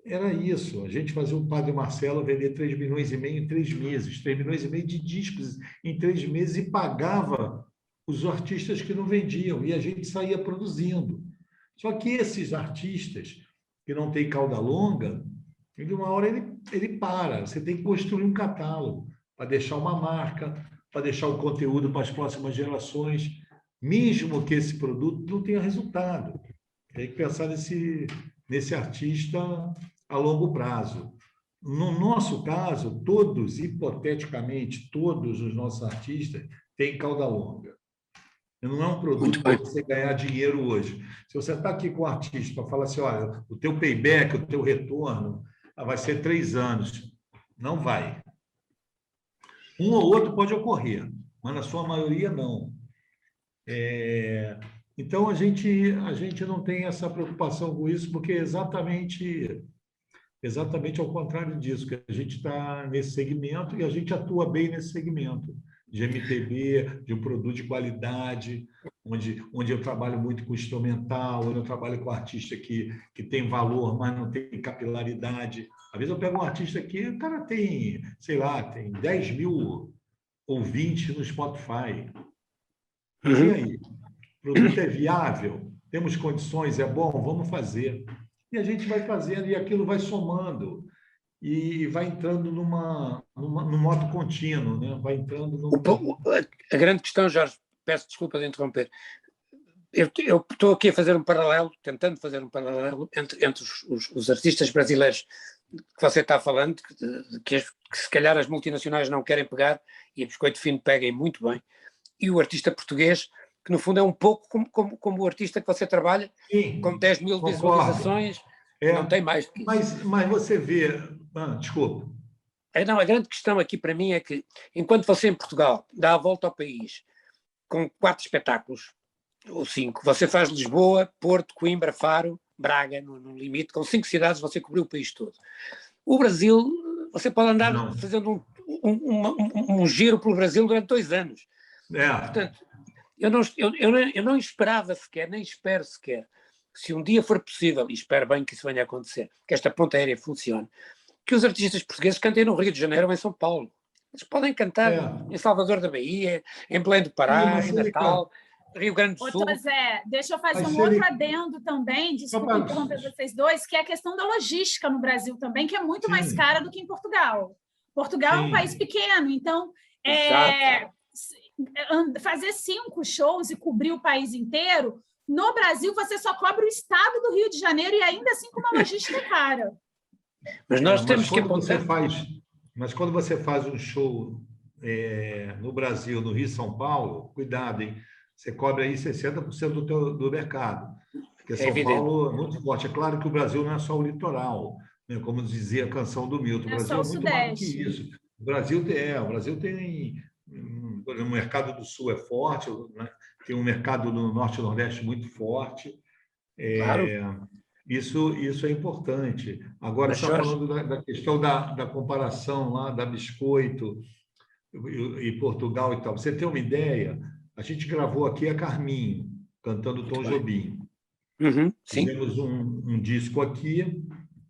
Era isso, a gente fazia o Padre Marcelo vender 3,5 milhões em 3 meses, 3,5 milhões de discos em 3 meses, e pagava os artistas que não vendiam, e a gente saía produzindo. Só que esses artistas que não têm cauda longa, de uma hora ele para. Você tem que construir um catálogo para deixar uma marca, para deixar o conteúdo para as próximas gerações, mesmo que esse produto não tenha resultado. Tem que pensar nesse artista a longo prazo. No nosso caso, hipoteticamente, todos os nossos artistas têm cauda longa. Não é um produto para você ganhar dinheiro hoje. Se você está aqui com um artista para falar assim, olha, o teu payback, o teu retorno vai ser 3 anos. Não vai. Um ou outro pode ocorrer, mas na sua maioria não. Então, a gente não tem essa preocupação com isso, porque é exatamente ao contrário disso, que a gente está nesse segmento e a gente atua bem nesse segmento de MPB, de um produto de qualidade, onde eu trabalho muito com instrumental, onde eu trabalho com artista que tem valor, mas não tem capilaridade. Às vezes eu pego um artista que o cara tem, sei lá, tem 10 mil ouvintes no Spotify. Mas e aí? O produto é viável? Temos condições? É bom? Vamos fazer. E a gente vai fazendo, e aquilo vai somando, e vai entrando num modo contínuo, né? Vai entrando A grande questão, Jorge, peço desculpa de interromper, eu estou aqui a fazer um paralelo, tentando fazer um paralelo entre os artistas brasileiros que você está falando, que se calhar as multinacionais não querem pegar, e a Biscoito Fino peguem muito bem, e o artista português, que no fundo é um pouco como o artista que você trabalha, Sim, com 10 mil concordo. visualizações, não tem mais do que isso. Mas você vê... desculpa. Não, a grande questão aqui para mim é que, enquanto você em Portugal dá a volta ao país com 4 espetáculos, ou 5, você faz Lisboa, Porto, Coimbra, Faro, Braga, no limite, com 5 cidades você cobriu o país todo. O Brasil, você pode andar fazendo um giro pelo Brasil durante 2 anos. Portanto, eu não esperava sequer, nem espero sequer, que se um dia for possível, e espero bem que isso venha a acontecer, que esta ponte aérea funcione, que os artistas portugueses cantem no Rio de Janeiro ou em São Paulo. Eles podem cantar em Salvador da Bahia, em Belém do Pará, em Natal, Rio Grande do Sul. Zé, deixa eu fazer outro adendo também, desculpa interromper vocês dois, que é a questão da logística no Brasil também, que é muito mais cara do que em Portugal. Portugal é um país pequeno, então fazer 5 shows e cobrir o país inteiro, no Brasil você só cobre o estado do Rio de Janeiro e ainda assim com uma logística cara. Mas nós temos que apontar... Mas quando você faz um show no Brasil, no Rio e São Paulo, cuidado, hein? Você cobre aí 60% do mercado, porque São Paulo é muito forte. É claro que o Brasil não é só o litoral, né? Como dizia a canção do Milton, o Brasil é muito mais do que isso. O Brasil tem o mercado do Sul é forte, né? Tem um mercado do Norte e Nordeste muito forte. Claro. Isso é importante. Agora, você está falando da questão da comparação lá da Biscoito e Portugal e tal. Você tem uma ideia? A gente gravou aqui a Carminho, cantando Tom Jobim. Fizemos um disco aqui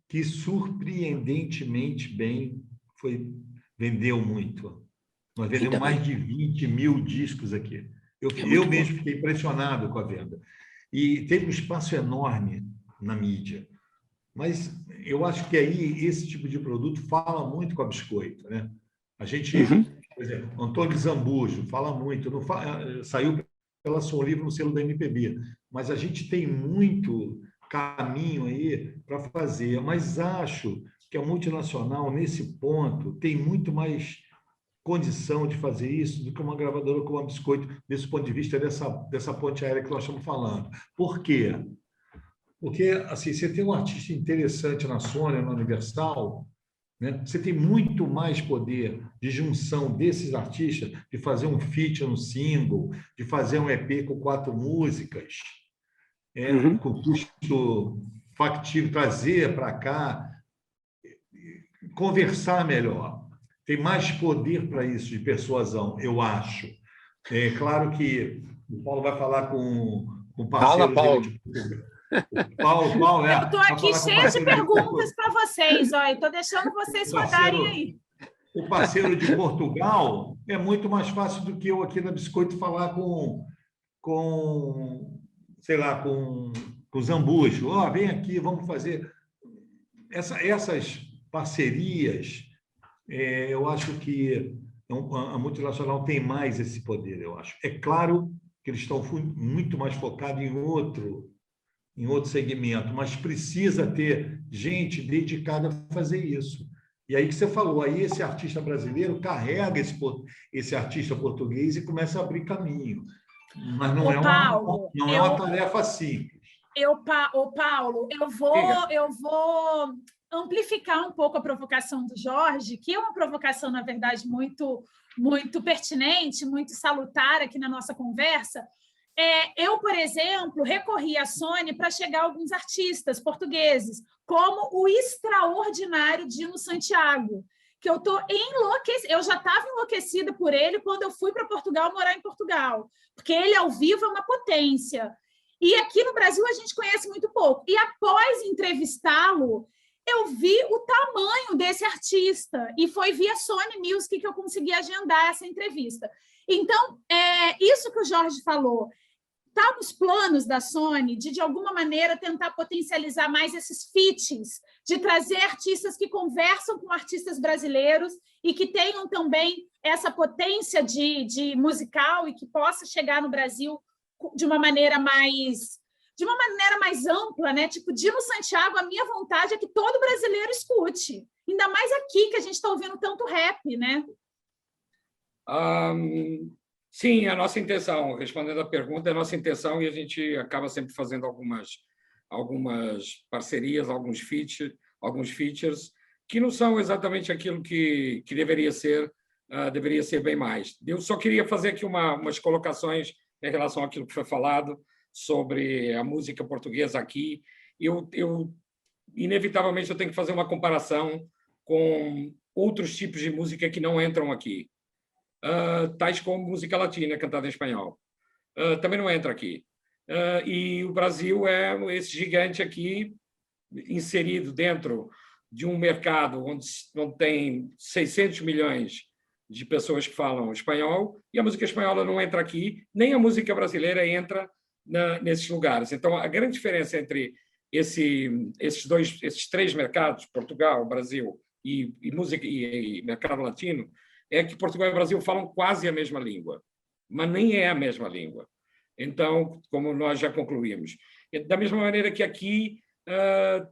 que, surpreendentemente bem, vendeu muito. Nós vendemos mais de 20 mil discos aqui. Eu mesmo fiquei impressionado com a venda. E teve um espaço enorme na mídia. Mas eu acho que aí esse tipo de produto fala muito com a Biscoito, né? A gente, por exemplo, Antônio Zambujo fala muito, saiu pela Som Livre no selo da MPB, mas a gente tem muito caminho aí para fazer. Mas acho que a multinacional, nesse ponto, tem muito mais condição de fazer isso do que uma gravadora como a Biscoito, desse ponto de vista dessa ponte aérea que nós estamos falando. Por quê? Porque assim, você tem um artista interessante na Sony, na Universal, né? Você tem muito mais poder de junção desses artistas, de fazer um feat no single, de fazer um EP com 4 músicas, com custo factível, trazer para cá, conversar melhor. Tem mais poder para isso de persuasão, eu acho. É claro que o Paulo vai falar com o parceiro dele. Paulo, eu estou aqui cheia de perguntas para vocês, estou deixando vocês rodarem aí. O parceiro de Portugal é muito mais fácil do que eu aqui na Biscoito falar com o Zambujo. Vem aqui, vamos fazer essas parcerias. Eu acho que a multinacional tem mais esse poder, eu acho. É claro que eles estão muito mais focados em outro segmento, mas precisa ter gente dedicada a fazer isso. E aí que você falou, aí esse artista brasileiro carrega esse artista português e começa a abrir caminho. Mas não é uma tarefa simples. Paulo, eu vou amplificar um pouco a provocação do Jorge, que é uma provocação, na verdade, muito, muito pertinente, muito salutar aqui na nossa conversa. Eu, por exemplo, recorri à Sony para chegar a alguns artistas portugueses, como o extraordinário Dino Santiago, que eu já estava enlouquecida por ele quando eu fui para Portugal morar em Portugal, porque ele ao vivo é uma potência. E aqui no Brasil a gente conhece muito pouco. E após entrevistá-lo, eu vi o tamanho desse artista, e foi via Sony Music que eu consegui agendar essa entrevista. Então, isso que o Jorge falou, está nos planos da Sony de alguma maneira, tentar potencializar mais esses feats, de trazer artistas que conversam com artistas brasileiros e que tenham também essa potência de musical e que possa chegar no Brasil de uma maneira mais ampla, né? Tipo, Dino Santiago, a minha vontade é que todo brasileiro escute, ainda mais aqui que a gente está ouvindo tanto rap, né? Sim, a nossa intenção, respondendo à pergunta, é a nossa intenção, e a gente acaba sempre fazendo algumas parcerias, alguns features, que não são exatamente aquilo que deveria ser bem mais. Eu só queria fazer aqui umas colocações em relação àquilo que foi falado sobre a música portuguesa aqui. Inevitavelmente, eu tenho que fazer uma comparação com outros tipos de música que não entram aqui, tais como música latina cantada em espanhol. Também não entra aqui. E o Brasil é esse gigante aqui, inserido dentro de um mercado onde tem 600 milhões de pessoas que falam espanhol, e a música espanhola não entra aqui, nem a música brasileira entra nesses lugares. Então, a grande diferença entre esses três mercados, Portugal, Brasil e música e mercado latino, é que Portugal e Brasil falam quase a mesma língua, mas nem é a mesma língua. Então, como nós já concluímos. Da mesma maneira que aqui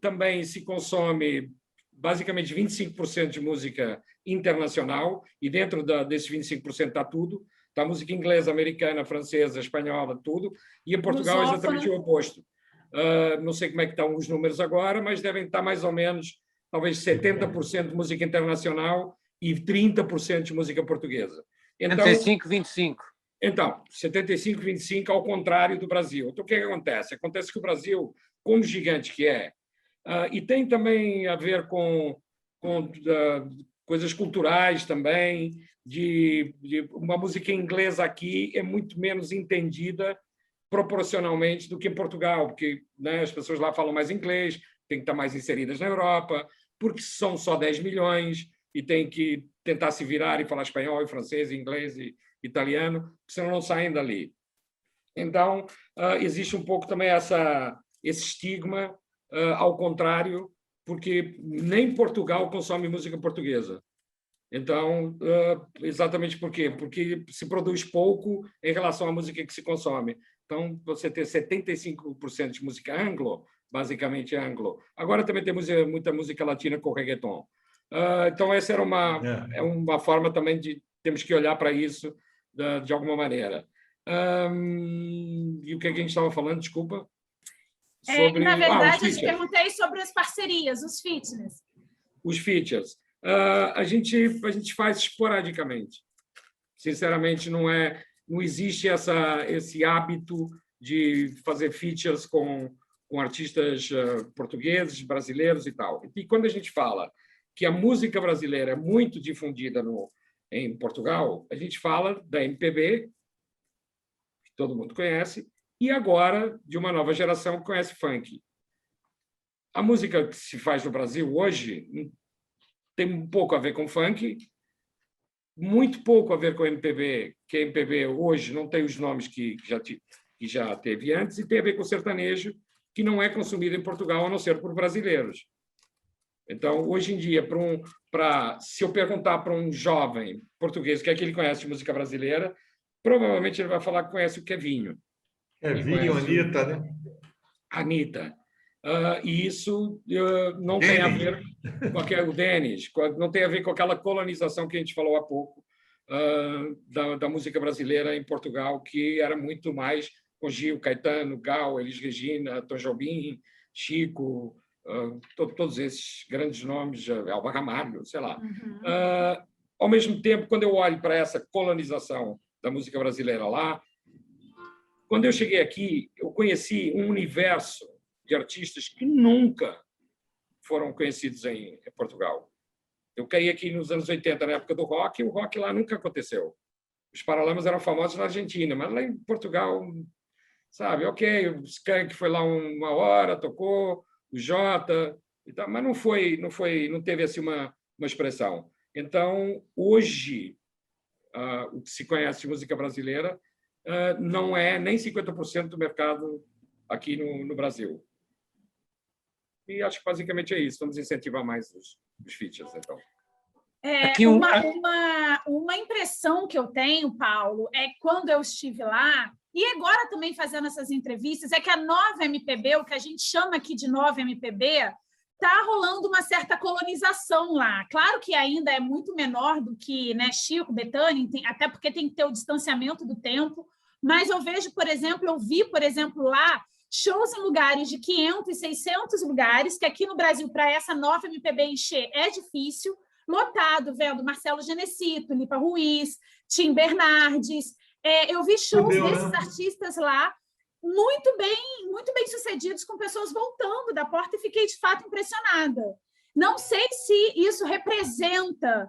também se consome basicamente 25% de música internacional, e dentro desses 25% está tudo. Está música inglesa, americana, francesa, espanhola, tudo. E em Portugal é exatamente o oposto. Não sei como é que estão os números agora, mas devem estar mais ou menos, talvez 70% de música internacional e 30% de música portuguesa. Então, 75-25. Então, 75-25, ao contrário do Brasil. Então, o que acontece? Acontece que o Brasil, como gigante que é, e tem também a ver com coisas culturais também, de uma música inglesa aqui é muito menos entendida proporcionalmente do que em Portugal, porque, né, as pessoas lá falam mais inglês, têm que estar mais inseridas na Europa, porque são só 10 milhões e têm que tentar se virar e falar espanhol, e francês, e inglês e italiano, senão não saem dali. Então, existe um pouco também esse estigma, ao contrário, porque nem Portugal consome música portuguesa. Então, exatamente por quê? Porque se produz pouco em relação à música que se consome. Então, você tem 75% de música anglo, basicamente anglo. Agora também temos muita música latina com reggaeton. Então, essa era uma forma também de temos que olhar para isso de alguma maneira. E o que a gente estava falando? Desculpa. Na verdade, eu te perguntei sobre as parcerias, os features. Os features. A gente faz esporadicamente. Sinceramente, não existe esse hábito de fazer features com artistas portugueses, brasileiros e tal. E quando a gente fala que a música brasileira é muito difundida em Portugal, a gente fala da MPB, que todo mundo conhece, e agora de uma nova geração que conhece funk. A música que se faz no Brasil hoje tem um pouco a ver com funk, muito pouco a ver com MPB, que a MPB hoje não tem os nomes que já teve antes, e tem a ver com sertanejo, que não é consumido em Portugal, a não ser por brasileiros. Então, hoje em dia, se eu perguntar para um jovem português o que é que ele conhece de música brasileira, provavelmente ele vai falar que conhece o que é vinho. Vinho, Anitta, né? Anitta. E isso não tem a ver com o Denis, não tem a ver com aquela colonização que a gente falou há pouco da música brasileira em Portugal, que era muito mais com Gil, Caetano, Gal, Elis Regina, Tom Jobim, Chico, todos esses grandes nomes, Elba Ramalho, sei lá. Ao mesmo tempo, quando eu olho para essa colonização da música brasileira lá, quando eu cheguei aqui, eu conheci um universo de artistas que nunca foram conhecidos em Portugal. Eu caí aqui nos anos 80, na época do rock, e o rock lá nunca aconteceu. Os Paralamas eram famosos na Argentina, mas lá em Portugal, sabe, ok, o Skank foi lá uma hora, tocou, o Jota, e tal, mas não teve assim uma expressão. Então, hoje, o que se conhece de música brasileira não é nem 50% do mercado aqui no Brasil. E acho que basicamente é isso. Vamos incentivar mais os features, então. Uma impressão que eu tenho, Paulo, é que quando eu estive lá, e agora também fazendo essas entrevistas, é que a nova MPB, o que a gente chama aqui de nova MPB, está rolando uma certa colonização lá. Claro que ainda é muito menor do que, né, Chico, Betânia, até porque tem que ter o distanciamento do tempo, mas eu vejo, por exemplo, eu vi, por exemplo, lá shows em lugares de 500 e 600 lugares, que aqui no Brasil, para essa nova MPB encher, é difícil, lotado, vendo Marcelo Genessito, Lipa Ruiz, Tim Bernardes. Eu vi shows desses artistas lá, muito bem sucedidos, com pessoas voltando da porta, e fiquei, de fato, impressionada. Não sei se isso representa,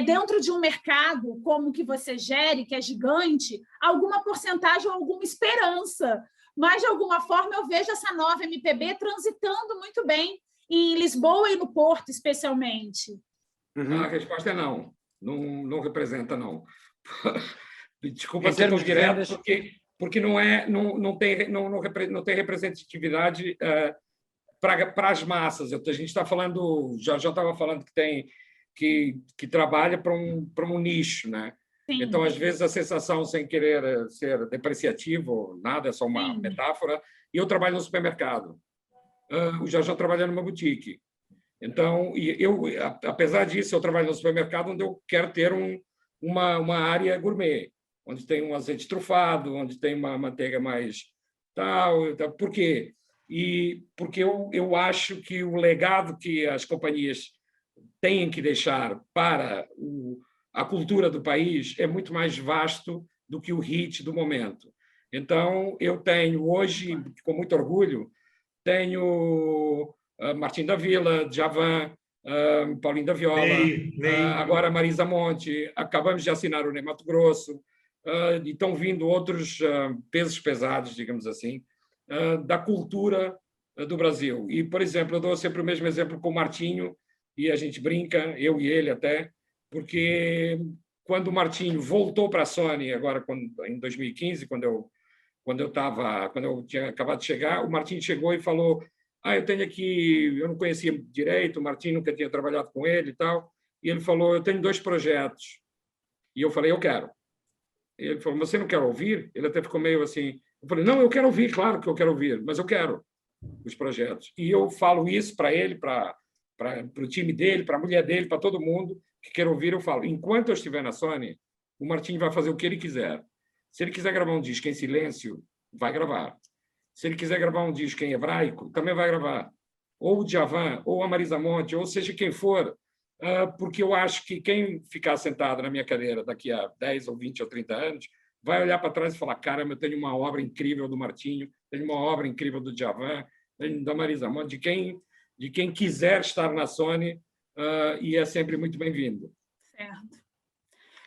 dentro de um mercado como o que você gere, que é gigante, alguma porcentagem ou alguma esperança, mas, de alguma forma, eu vejo essa nova MPB transitando muito bem em Lisboa e no Porto, especialmente. A resposta é não. Não representa, não. Desculpa ser tão direto, porque não tem representatividade para as massas. A gente está falando, já estava falando que trabalha para um nicho, né? Sim. Então, às vezes, a sensação, sem querer ser depreciativo, nada, é só uma metáfora, e eu trabalho no supermercado. O Jorge trabalha numa boutique. Então, apesar disso, eu trabalho no supermercado onde eu quero ter uma área gourmet, onde tem um azeite trufado, onde tem uma manteiga mais tal. Por quê? Porque eu acho que o legado que as companhias têm que deixar para a cultura do país é muito mais vasto do que o hit do momento. Então, eu tenho hoje, com muito orgulho, tenho Martim da Vila, Djavan, Paulinho da Viola, agora Marisa Monte, acabamos de assinar o Ney Matogrosso, e estão vindo outros pesos pesados, digamos assim, da cultura do Brasil. E, por exemplo, eu dou sempre o mesmo exemplo com o Martinho, e a gente brinca, eu e ele até, porque quando o Martinho voltou para a Sony, agora em 2015, quando eu tinha acabado de chegar, o Martinho chegou e falou: eu não conhecia direito, o Martinho nunca tinha trabalhado com ele e tal, e ele falou: eu tenho 2 projetos. E eu falei: eu quero. E ele falou: você não quer ouvir? Ele até ficou meio assim. Eu falei: não, eu quero ouvir, claro que eu quero ouvir, mas eu quero os projetos. E eu falo isso para ele, para o time dele, para a mulher dele, para todo mundo que quer ouvir. Eu falo: enquanto eu estiver na Sony, o Martinho vai fazer o que ele quiser. Se ele quiser gravar um disco em silêncio, vai gravar. Se ele quiser gravar um disco em hebraico, também vai gravar. Ou o Djavan, ou a Marisa Monte, ou seja quem for, porque eu acho que quem ficar sentado na minha cadeira daqui a 10 ou 20 ou 30 anos vai olhar para trás e falar: caramba, eu tenho uma obra incrível do Martinho, tenho uma obra incrível do Djavan, tenho da Marisa Monte, de quem quiser estar na Sony, e é sempre muito bem-vindo. Certo.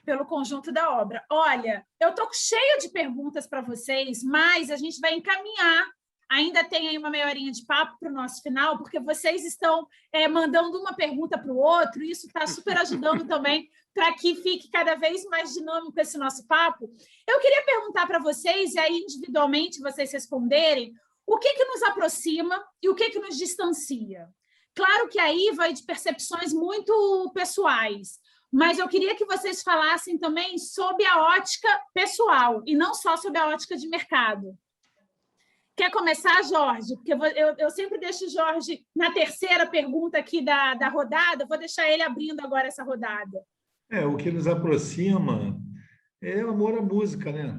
Pelo conjunto da obra. Olha, eu estou cheia de perguntas para vocês, mas a gente vai encaminhar. Ainda tem aí uma meia horinha de papo para o nosso final, porque vocês estão mandando uma pergunta para o outro, e isso está super ajudando também para que fique cada vez mais dinâmico esse nosso papo. Eu queria perguntar para vocês, e aí individualmente vocês responderem, o que nos aproxima e o que nos distancia. Claro que aí vai de percepções muito pessoais, mas eu queria que vocês falassem também sobre a ótica pessoal e não só sobre a ótica de mercado. Quer começar, Jorge? Porque eu sempre deixo o Jorge na terceira pergunta aqui da rodada, vou deixar ele abrindo agora essa rodada. O que nos aproxima é o amor à música, né?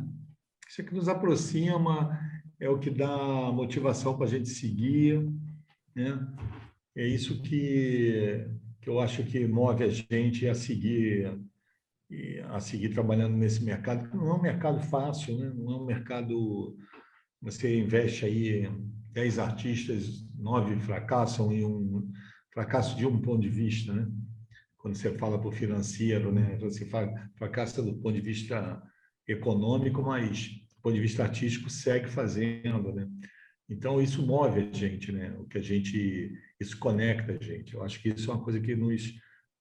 Isso que nos aproxima é o que dá motivação para a gente seguir, né? É isso que eu acho que move a gente a seguir trabalhando nesse mercado, que não é um mercado fácil, né? Não é um mercado... Você investe aí 10 artistas, 9 fracassam em um fracasso de um ponto de vista, né? Quando você fala para o financeiro, né? Você fracassa do ponto de vista econômico, mas do ponto de vista artístico segue fazendo, né? Então, isso move a gente, né? Isso conecta a gente. Eu acho que isso é uma coisa que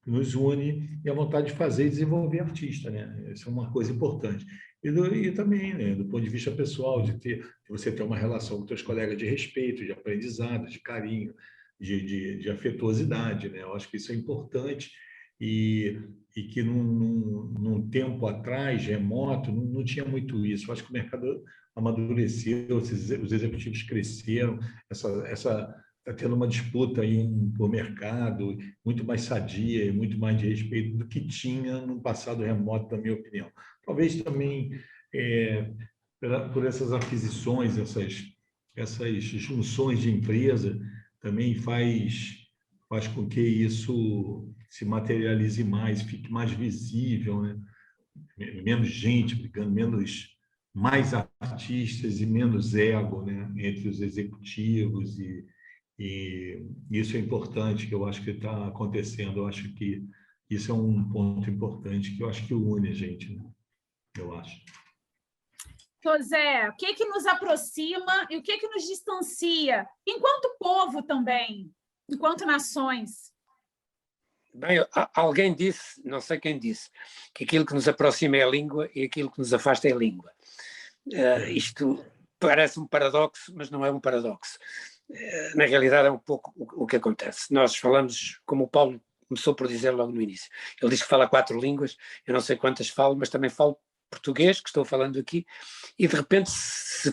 nos une, e a vontade de fazer e desenvolver artista, né? Isso é uma coisa importante. E também, né, do ponto de vista pessoal, de você ter uma relação com seus colegas de respeito, de aprendizado, de carinho, de afetuosidade, né? Eu acho que isso é importante, e que num tempo atrás, remoto, não tinha muito isso. Eu acho que o mercado amadureceu, os executivos cresceram, essa está tendo uma disputa aí por mercado muito mais sadia e muito mais de respeito do que tinha no passado remoto, na minha opinião. Talvez também por essas aquisições, essas junções de empresa, também faz com que isso se materialize mais, fique mais visível, né? Menos gente brigando, mais artistas e menos ego, né, entre os executivos, e isso é importante, que eu acho que está acontecendo. Eu acho que isso é um ponto importante que eu acho que une a gente, né? Eu acho. José, o que nos aproxima e o que nos distancia, enquanto povo também, enquanto nações? Bem, alguém disse, não sei quem disse, que aquilo que nos aproxima é a língua e aquilo que nos afasta é a língua. Isto parece um paradoxo, mas não é um paradoxo. Na realidade é um pouco o que acontece. Nós falamos, como o Paulo começou por dizer logo no início, ele diz que fala 4 línguas, eu não sei quantas falo, mas também falo português, que estou falando aqui, e de repente, se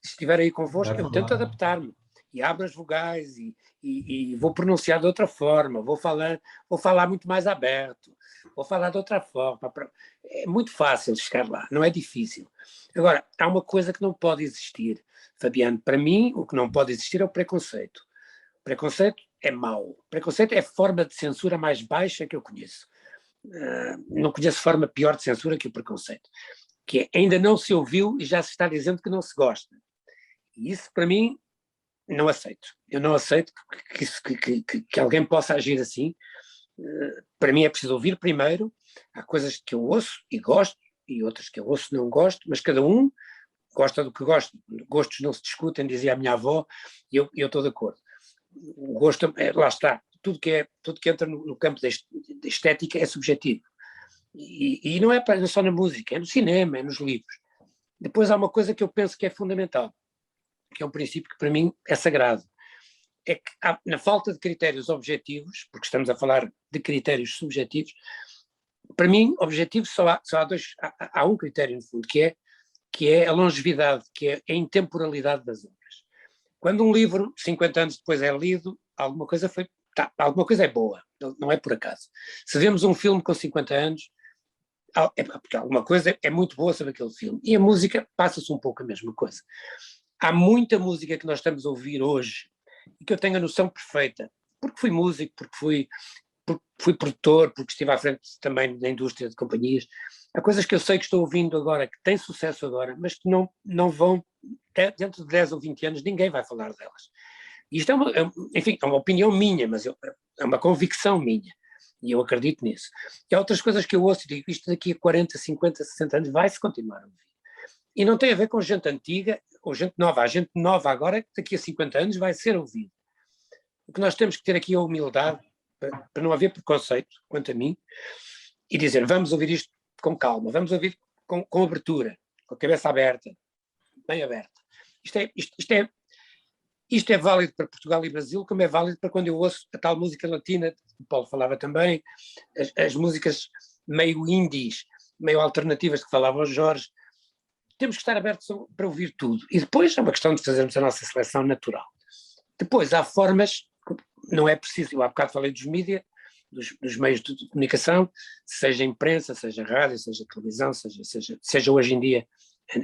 estiver aí convosco, eu tento adaptar-me, e abro as vogais, e vou pronunciar de outra forma, vou falar muito mais aberto, vou falar de outra forma. É muito fácil chegar lá, não é difícil. Agora, há uma coisa que não pode existir, Fabiano, para mim o que não pode existir é o preconceito. O preconceito é mau. O preconceito é a forma de censura mais baixa que eu conheço. Não conheço forma pior de censura que o preconceito, que é, ainda não se ouviu e já se está dizendo que não se gosta. E isso, para mim, não aceito. Eu não aceito que alguém possa agir assim. Para mim é preciso ouvir primeiro. Há coisas que eu ouço e gosto, e outras que eu ouço e não gosto, mas cada um gosta do que gosta. Gostos não se discutem, dizia a minha avó, e eu estou de acordo. O gosto, lá está, tudo que entra no campo da estética é subjetivo. E não é só na música, é no cinema, é nos livros. Depois há uma coisa que eu penso que é fundamental, que é um princípio que para mim é sagrado. É que na falta de critérios objetivos, porque estamos a falar de critérios subjetivos, para mim, objetivo há um critério no fundo, que é a longevidade, que é a intemporalidade das obras. Quando um livro, 50 anos depois é lido, alguma coisa é boa, não é por acaso. Se vemos um filme com 50 anos, é porque alguma coisa é muito boa sobre aquele filme. E a música passa-se um pouco a mesma coisa. Há muita música que nós estamos a ouvir hoje e que eu tenho a noção perfeita, porque fui músico, porque fui produtor, porque estive à frente também da indústria de companhias. Há coisas que eu sei que estou ouvindo agora, que têm sucesso agora, mas que não vão, dentro de 10 ou 20 anos, ninguém vai falar delas. E isto enfim, é uma opinião minha, mas é uma convicção minha. E eu acredito nisso. E há outras coisas que eu ouço e digo, isto daqui a 40, 50, 60 anos vai-se continuar a ouvir. E não tem a ver com gente antiga ou gente nova. A gente nova agora, daqui a 50 anos, vai ser ouvida. O que nós temos que ter aqui é a humildade, para não haver preconceito, quanto a mim, e dizer, vamos ouvir isto com calma, vamos ouvir com abertura, com a cabeça aberta, bem aberta. Isto é válido para Portugal e Brasil, como é válido para quando eu ouço a tal música latina, o Paulo falava também, as músicas meio indies, meio alternativas que falava o Jorge. Temos que estar abertos para ouvir tudo. E depois é uma questão de fazermos a nossa seleção natural. Depois há formas, não é preciso, eu há bocado falei dos mídias, dos meios de comunicação, seja imprensa, seja rádio, seja televisão, seja hoje em dia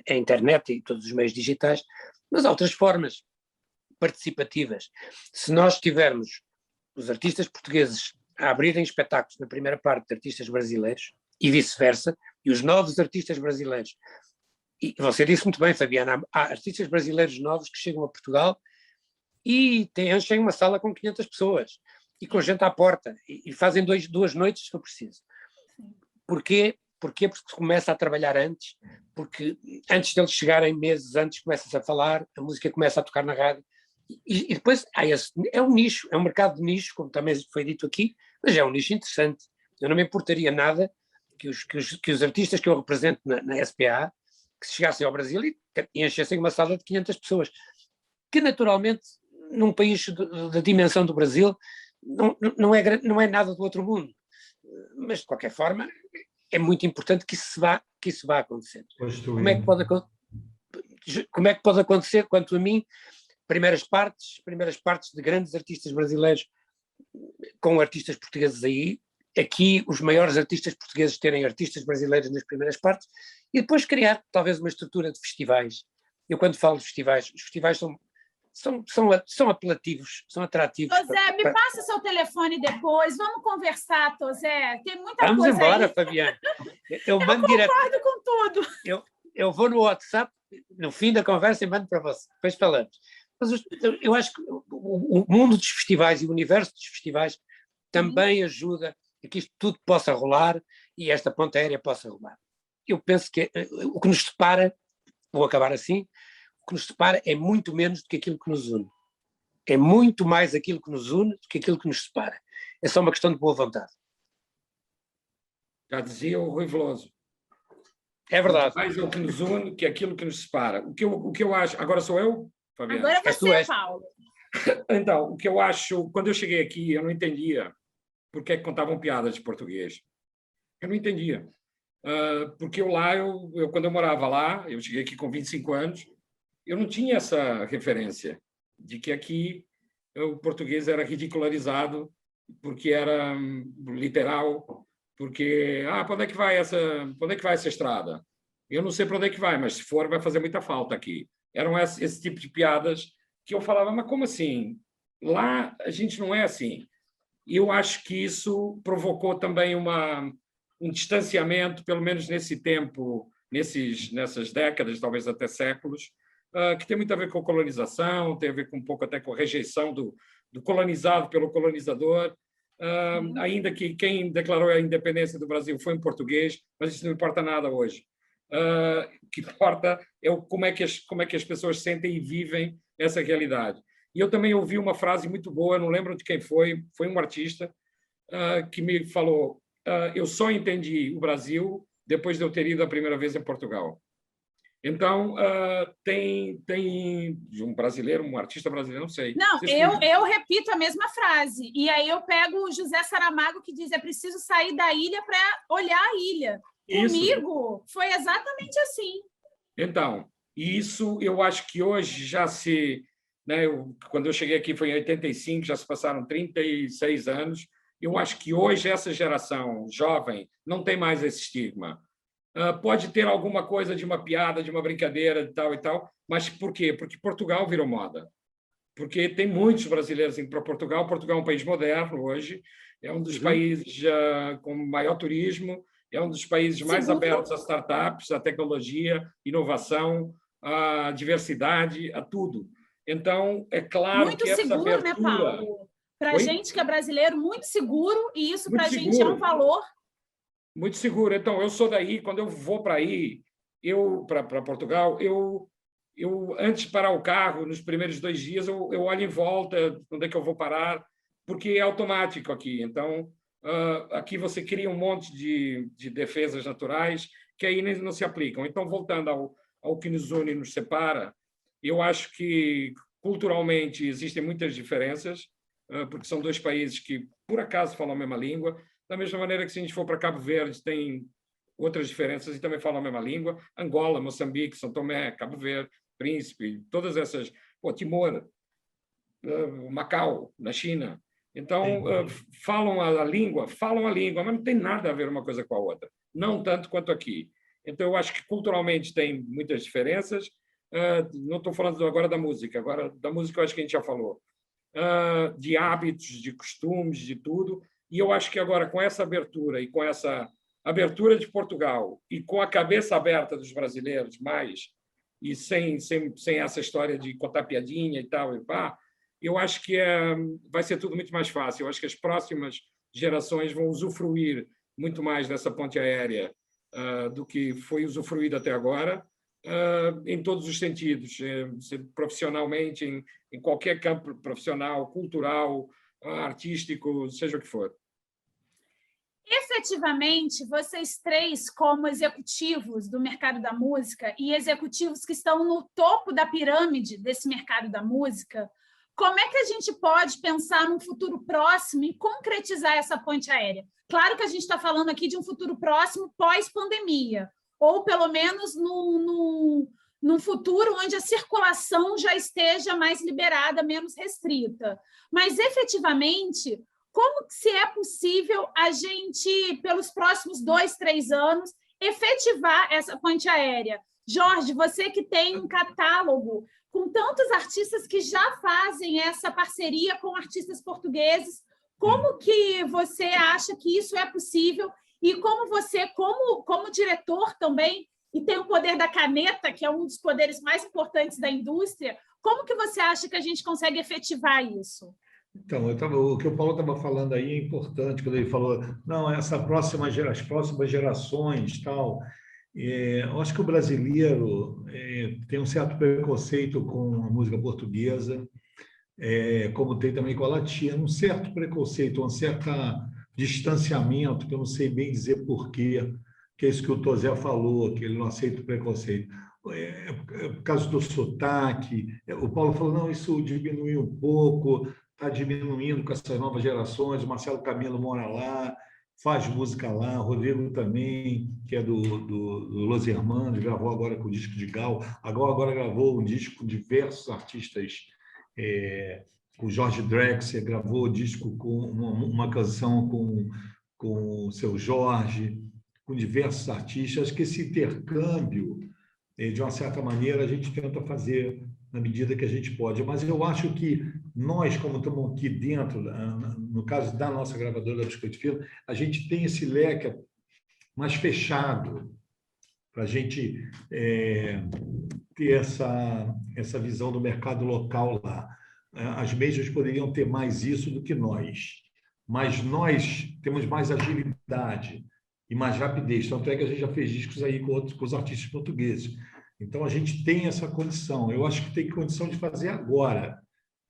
a internet e todos os meios digitais, mas há outras formas participativas. Se nós tivermos os artistas portugueses a abrirem espetáculos na primeira parte de artistas brasileiros e vice-versa, e os novos artistas brasileiros, e você disse muito bem, Fabiana, há artistas brasileiros novos que chegam a Portugal e enchem uma sala com 500 pessoas e com gente à porta e fazem 2 noites se for preciso. Porquê? Porque se começa a trabalhar antes, porque antes deles chegarem, meses antes, começa-se a falar, a música começa a tocar na rádio e depois é um nicho, é um mercado de nicho, como também foi dito aqui, mas é um nicho interessante. Eu não me importaria nada que os artistas que eu represento na SPA que chegassem ao Brasil e enchessem uma sala de 500 pessoas, que naturalmente num país da dimensão do Brasil não é nada do outro mundo, mas de qualquer forma é muito importante que isso vá acontecer. Como é que pode acontecer? Quanto a mim, primeiras partes de grandes artistas brasileiros com artistas portugueses aí, aqui os maiores artistas portugueses terem artistas brasileiros nas primeiras partes, e depois criar talvez uma estrutura de festivais. Eu quando falo de festivais, os festivais são apelativos, são atrativos. Tosé, me passa seu telefone depois, vamos conversar, Tosé, tem muita Vamos coisa embora, aí. Fabiana. Eu concordo com tudo. Eu vou no WhatsApp, no fim da conversa, e mando para você, depois falamos. Mas eu acho que o mundo dos festivais e o universo dos festivais também ajuda a que isto tudo possa rolar e esta ponte aérea possa rolar. Eu penso que o que nos separa, vou acabar assim, o que nos separa é muito menos do que aquilo que nos une. É muito mais aquilo que nos une do que aquilo que nos separa. É só uma questão de boa vontade. Já dizia o Rui Veloso. É verdade. Mais é o que nos une que aquilo que nos separa. O que eu acho... Agora sou eu, Fabiana? Agora é você, Paulo. Então, o que eu acho... Quando eu cheguei aqui, eu não entendia por que contavam piadas de português. Eu não entendia. Porque quando eu morava lá, eu cheguei aqui com 25 anos, eu não tinha essa referência de que aqui o português era ridicularizado porque era literal, porque para onde é que vai essa estrada? Eu não sei para onde é que vai, mas se for vai fazer muita falta aqui. Eram esse tipo de piadas que eu falava, mas como assim? Lá a gente não é assim. E eu acho que isso provocou também um distanciamento, pelo menos nesse tempo, nessas décadas, talvez até séculos, que tem muito a ver com a colonização, tem a ver com um pouco até com a rejeição do colonizado pelo colonizador, ainda que quem declarou a independência do Brasil foi um português, mas isso não importa nada hoje. O que importa é como é que as pessoas sentem e vivem essa realidade. E eu também ouvi uma frase muito boa, não lembro de quem foi um artista, que me falou: eu só entendi o Brasil depois de eu ter ido a primeira vez em Portugal. Então, tem um brasileiro, um artista brasileiro, não sei. Não, eu repito a mesma frase. E aí eu pego o José Saramago, que diz: é preciso sair da ilha para olhar a ilha. Isso. Comigo, foi exatamente assim. Então, isso eu acho que hoje já se... Né, quando eu cheguei aqui foi em 85, já se passaram 36 anos. Eu acho que hoje essa geração jovem não tem mais esse estigma. Pode ter alguma coisa de uma piada, de uma brincadeira, de tal e tal, mas por quê? Porque Portugal virou moda. Porque tem muitos brasileiros indo para Portugal. Portugal é um país moderno hoje, é um dos países com maior turismo, é um dos países mais abertos a startups, a tecnologia, inovação, a diversidade, a tudo. Então, é claro muito que essa seguro, abertura... né, Paulo? Para a gente que é brasileiro, muito seguro, e isso para a gente é um valor. Muito seguro. Então, eu sou daí, quando eu vou para aí, para Portugal, eu antes de parar o carro, nos primeiros 2 dias, eu olho em volta, onde é que eu vou parar, porque é automático aqui. Então, aqui você cria um monte de defesas naturais que aí não se aplicam. Então, voltando ao que nos une e nos separa, eu acho que, culturalmente, existem muitas diferenças, porque são 2 países que, por acaso, falam a mesma língua. Da mesma maneira que, se a gente for para Cabo Verde, tem outras diferenças e também falam a mesma língua. Angola, Moçambique, São Tomé, Cabo Verde, Príncipe, todas essas... Timor, Macau, na China. Então, falam a língua, mas não tem nada a ver uma coisa com a outra. Não tanto quanto aqui. Então, eu acho que, culturalmente, tem muitas diferenças. Não estou falando agora da música. Agora, da música, eu acho que a gente já falou. De hábitos, de costumes, de tudo. E eu acho que agora, com essa abertura e com essa abertura de Portugal e com a cabeça aberta dos brasileiros mais, e sem essa história de contar piadinha e tal, eu acho que vai ser tudo muito mais fácil. Eu acho que as próximas gerações vão usufruir muito mais dessa ponte aérea do que foi usufruído até agora, em todos os sentidos, profissionalmente, em qualquer campo profissional, cultural, artístico, seja o que for. Efetivamente, vocês 3, como executivos do mercado da música e executivos que estão no topo da pirâmide desse mercado da música, como é que a gente pode pensar num futuro próximo e concretizar essa ponte aérea? Claro que a gente está falando aqui de um futuro próximo pós-pandemia, ou pelo menos num futuro onde a circulação já esteja mais liberada, menos restrita. Mas, efetivamente, como se é possível a gente, pelos próximos 2, 3 anos, efetivar essa ponte aérea? Jorge, você que tem um catálogo com tantos artistas que já fazem essa parceria com artistas portugueses, como que você acha que isso é possível? E como você, como diretor também, e tem o poder da caneta, que é um dos poderes mais importantes da indústria, como que você acha que a gente consegue efetivar isso? Então, o que o Paulo estava falando aí é importante, quando ele falou, não, as próximas gerações, tal. Eu acho que o brasileiro tem um certo preconceito com a música portuguesa, como tem também com a latina, um certo preconceito, um certo distanciamento, que eu não sei bem dizer porquê, que é isso que o Tozé falou, que ele não aceita o preconceito. Por causa do sotaque, o Paulo falou, não, isso diminuiu um pouco, está diminuindo com essas novas gerações, o Marcelo Camelo mora lá, faz música lá, o Rodrigo também, que é do Los Hermanos, gravou agora com o disco de Gal, agora gravou um disco com diversos artistas, o Jorge Drexler gravou o disco com uma canção com o Seu Jorge, com diversos artistas. Acho que esse intercâmbio, de uma certa maneira, a gente tenta fazer na medida que a gente pode. Mas eu acho que nós, como estamos aqui dentro, no caso da nossa gravadora da Biscoito Fino, a gente tem esse leque mais fechado para a gente ter essa visão do mercado local lá. As majors poderiam ter mais isso do que nós, mas nós temos mais agilidade e mais rapidez. Tanto é que a gente já fez discos aí com os artistas portugueses. Então, a gente tem essa condição. Eu acho que tem condição de fazer agora,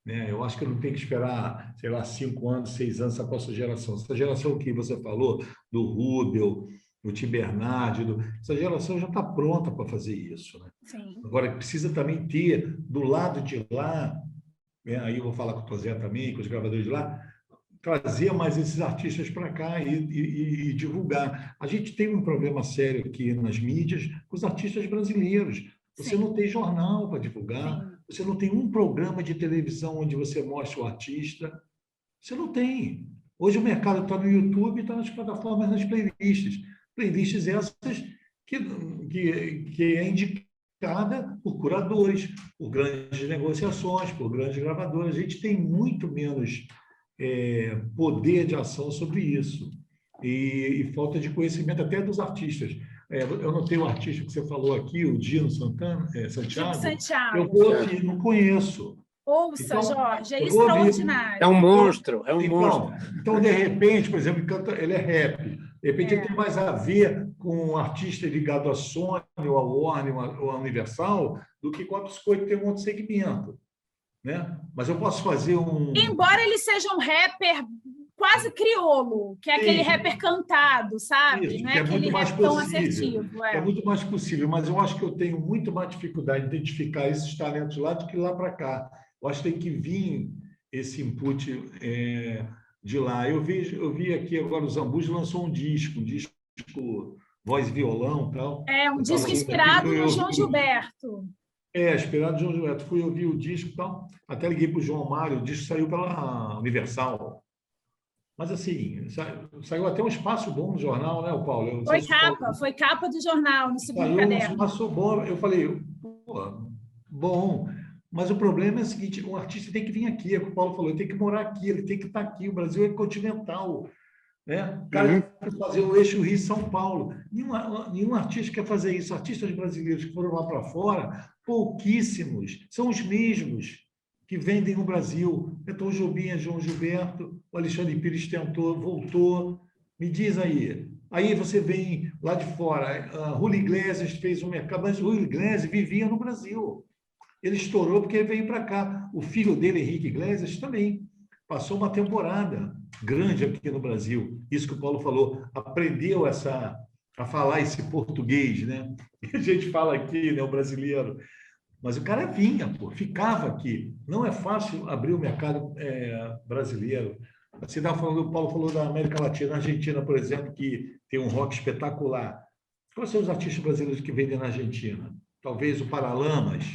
né? Eu acho que não tem que esperar, sei lá, 5 anos, 6 anos, essa próxima geração. Essa geração que você falou, do Rubel, do Tim Bernardi, essa geração já está pronta para fazer isso, né? Sim. Agora, precisa também ter, do lado de lá, né? Aí eu vou falar com o Tozé também, com os gravadores de lá, trazer mais esses artistas para cá e divulgar. A gente tem um problema sério aqui nas mídias com os artistas brasileiros. Você não tem jornal para divulgar, você não tem um programa de televisão onde você mostra o artista. Você não tem. Hoje o mercado está no YouTube, está nas plataformas, nas playlists. Playlists essas que é indicada por curadores, por grandes negociações, por grandes gravadoras. A gente tem muito menos poder de ação sobre isso e falta de conhecimento até dos artistas. Eu notei o artista que você falou aqui, o Dino Santiago. Eu vou ouvir, não conheço. Ouça, então, Jorge, é extraordinário. É um monstro, é um monstro. Então, de repente, por exemplo, ele é rap. De repente, ele tem mais a ver com um artista ligado à Sony, ou à Warner, ou à Universal, do que com a Biscoito, tem um outro segmento. Né? Mas eu posso fazer Embora ele seja um rapper quase crioulo, que é aquele rapper cantado, sabe? Isso, não é aquele rap tão assertivo. É muito mais possível, mas eu acho que eu tenho muito mais dificuldade de identificar esses talentos lá do que lá para cá. Eu acho que tem que vir esse input de lá. Eu vi aqui agora o Zambujo lançou um disco voz e violão e tal. Um disco inspirado no João Gilberto. Inspirado no João Gilberto. Fui ouvir o disco e tal. Até liguei para o João Mário, o disco saiu pela Universal. Mas, assim, saiu até um espaço bom no jornal, né, o Paulo? Foi capa do jornal, no segundo caderno. caderno. Um espaço bom. Eu falei, bom, mas o problema é o seguinte, o artista tem que vir aqui, é o que o Paulo falou, ele tem que morar aqui, ele tem que estar aqui, o Brasil é continental. Né? O cara quer fazer o eixo Rio-São Paulo. Nenhum artista quer fazer isso. Artistas brasileiros que foram lá para fora, pouquíssimos, são os mesmos que vendem no Brasil. Então, o Jobim, João Gilberto, o Alexandre Pires tentou, voltou. Me diz aí. Aí você vem lá de fora. Julio Iglesias fez um mercado, mas o Julio Iglesias vivia no Brasil. Ele estourou porque ele veio para cá. O filho dele, Henrique Iglesias, também passou uma temporada grande aqui no Brasil. Isso que o Paulo falou, aprendeu a falar esse português, né? A gente fala aqui, né, o brasileiro. Mas o cara vinha, ficava aqui. Não é fácil abrir o mercado brasileiro. Você estava falando, o Paulo falou da América Latina, na Argentina, por exemplo, que tem um rock espetacular. Quais são os artistas brasileiros que vendem na Argentina? talvez o Paralamas,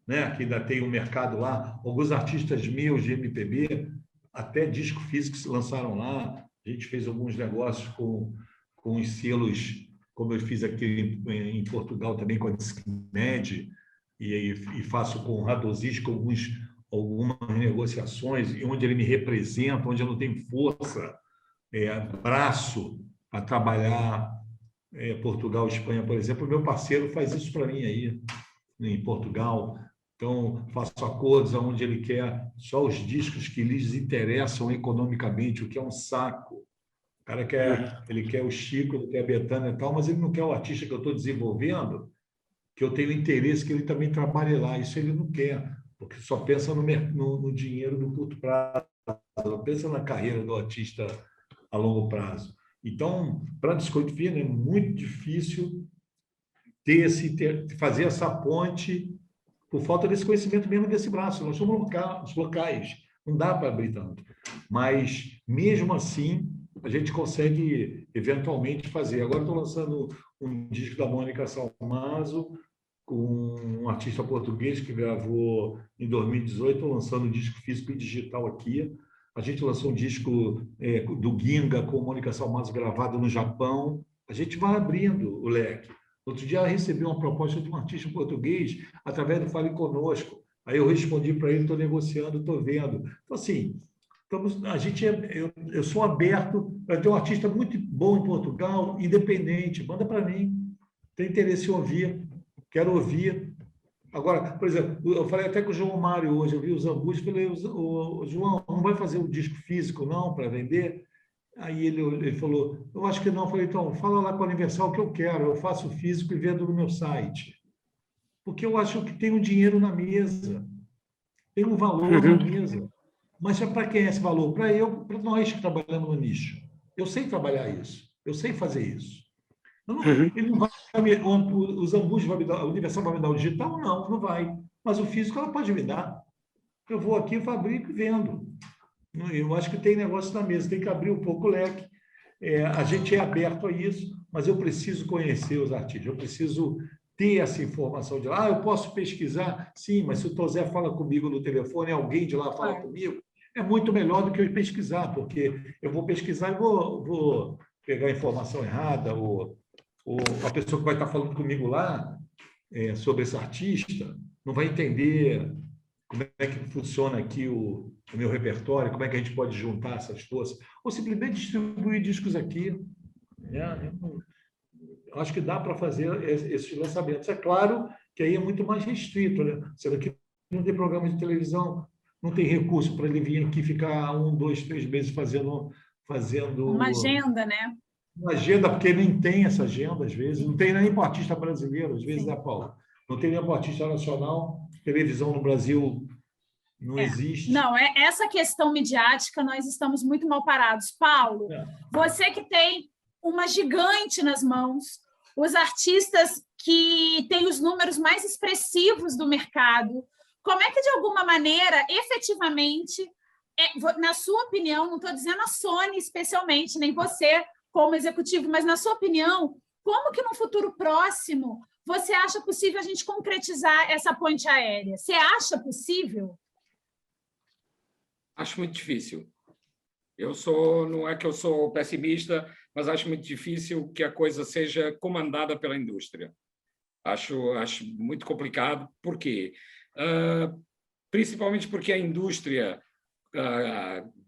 né, que ainda tem um mercado lá, alguns artistas meus de MPB, até disco físico se lançaram lá. A gente fez alguns negócios com os selos, como eu fiz aqui em Portugal também com a Discmed, e faço com o Radosich algumas negociações, onde ele me representa, onde eu não tenho força, braço para trabalhar Portugal, Espanha, por exemplo. O meu parceiro faz isso para mim aí, em Portugal. Então, faço acordos onde ele quer só os discos que lhes interessam economicamente, o que é um saco. O cara ele quer o Chico, ele quer a Bethânia e tal, mas ele não quer o artista que eu estou desenvolvendo, que eu tenho interesse que ele também trabalhe lá. Isso ele não quer, porque só pensa no dinheiro do curto prazo, não pensa na carreira do artista a longo prazo. Então, para a Biscoito Fino é muito difícil fazer essa ponte por falta desse conhecimento mesmo desse braço. Nós somos locais, não dá para abrir tanto. Mas, mesmo assim, a gente consegue eventualmente fazer. Agora estou lançando um disco da Mônica Salmazo, com um artista português que gravou em 2018, estou lançando um disco físico e digital aqui. A gente lançou um disco do Ginga com Mônica Salmazo gravado no Japão. A gente vai abrindo o leque. Outro dia eu recebi uma proposta de um artista português através do Fale Conosco. Aí eu respondi para ele, estou negociando, estou vendo. Então, assim, eu sou aberto. Eu tenho um artista muito bom em Portugal, independente, manda para mim. Tem interesse em ouvir, quero ouvir. Agora, por exemplo, eu falei até com o João Mário hoje, eu vi os Zambucci, falei, o João, não vai fazer um disco físico, não, para vender? Aí ele falou, eu acho que não. Eu falei, então, fala lá com a Universal que eu quero, eu faço físico e vendo no meu site. Porque eu acho que tem um dinheiro na mesa, tem um valor na mesa. Mas para quem é esse valor? Para nós que trabalhamos no nicho. Eu sei trabalhar isso, eu sei fazer isso. Ele não vai, o Zambucci vai me dar, a Universal vai me dar o digital? Não, não vai. Mas o físico ela pode me dar. Eu vou aqui, fabrico e vendo. Eu acho que tem negócio na mesa, tem que abrir um pouco o leque. A gente é aberto a isso, mas eu preciso conhecer os artistas, eu preciso ter essa informação de lá. Eu posso pesquisar? Sim, mas se o Tosé fala comigo no telefone, alguém de lá fala comigo, é muito melhor do que eu pesquisar, porque eu vou pesquisar e vou pegar a informação errada, ou a pessoa que vai estar falando comigo lá sobre esse artista não vai entender como é que funciona aqui o meu repertório, como é que a gente pode juntar essas forças, ou simplesmente distribuir discos aqui. Eu acho que dá para fazer esses lançamentos. É claro que aí é muito mais restrito, né? Sendo que não tem programa de televisão, não tem recurso para ele vir aqui ficar 1, 2, 3 meses fazendo uma agenda, né? Uma agenda, porque nem tem essa agenda, às vezes. Não tem nem para artista brasileiro, às vezes, né, Paula? Não tem nem para artista nacional. Televisão no Brasil não existe. Não, essa questão midiática, nós estamos muito mal parados. Paulo, você que tem uma gigante nas mãos, os artistas que têm os números mais expressivos do mercado, como é que, de alguma maneira, efetivamente, na sua opinião, não estou dizendo a Sony especialmente, nem você como executivo, mas, na sua opinião, como que no futuro próximo você acha possível a gente concretizar essa ponte aérea? Você acha possível? Acho muito difícil. Não é que eu sou pessimista, mas acho muito difícil que a coisa seja comandada pela indústria. Acho muito complicado. Por quê? Principalmente porque a indústria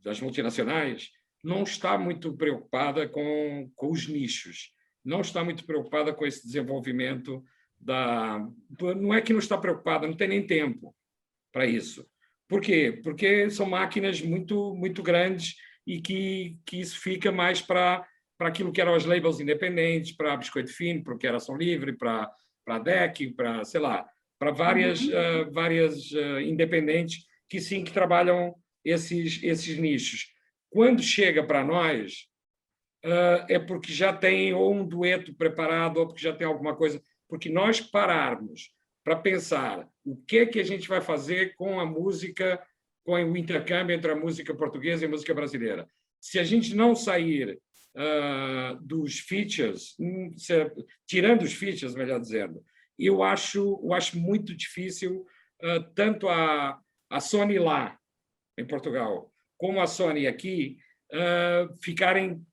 das multinacionais não está muito preocupada com os nichos, não está muito preocupada com esse desenvolvimento Não é que não está preocupada, não tem nem tempo para isso. Por quê? Porque são máquinas muito, muito grandes e que isso fica mais para aquilo que eram as labels independentes, para a Biscoito Fino, para o que era Som Livre, para a DEC, para, sei lá, para várias independentes que sim, que trabalham esses nichos. Quando chega para nós, é porque já tem ou um dueto preparado ou porque já tem alguma coisa. Porque nós pararmos para pensar o que é que a gente vai fazer com a música, com o intercâmbio entre a música portuguesa e a música brasileira. Se a gente não sair dos features, tirando os features, melhor dizendo, eu acho muito difícil tanto a Sony lá, em Portugal, como a Sony aqui, ficarem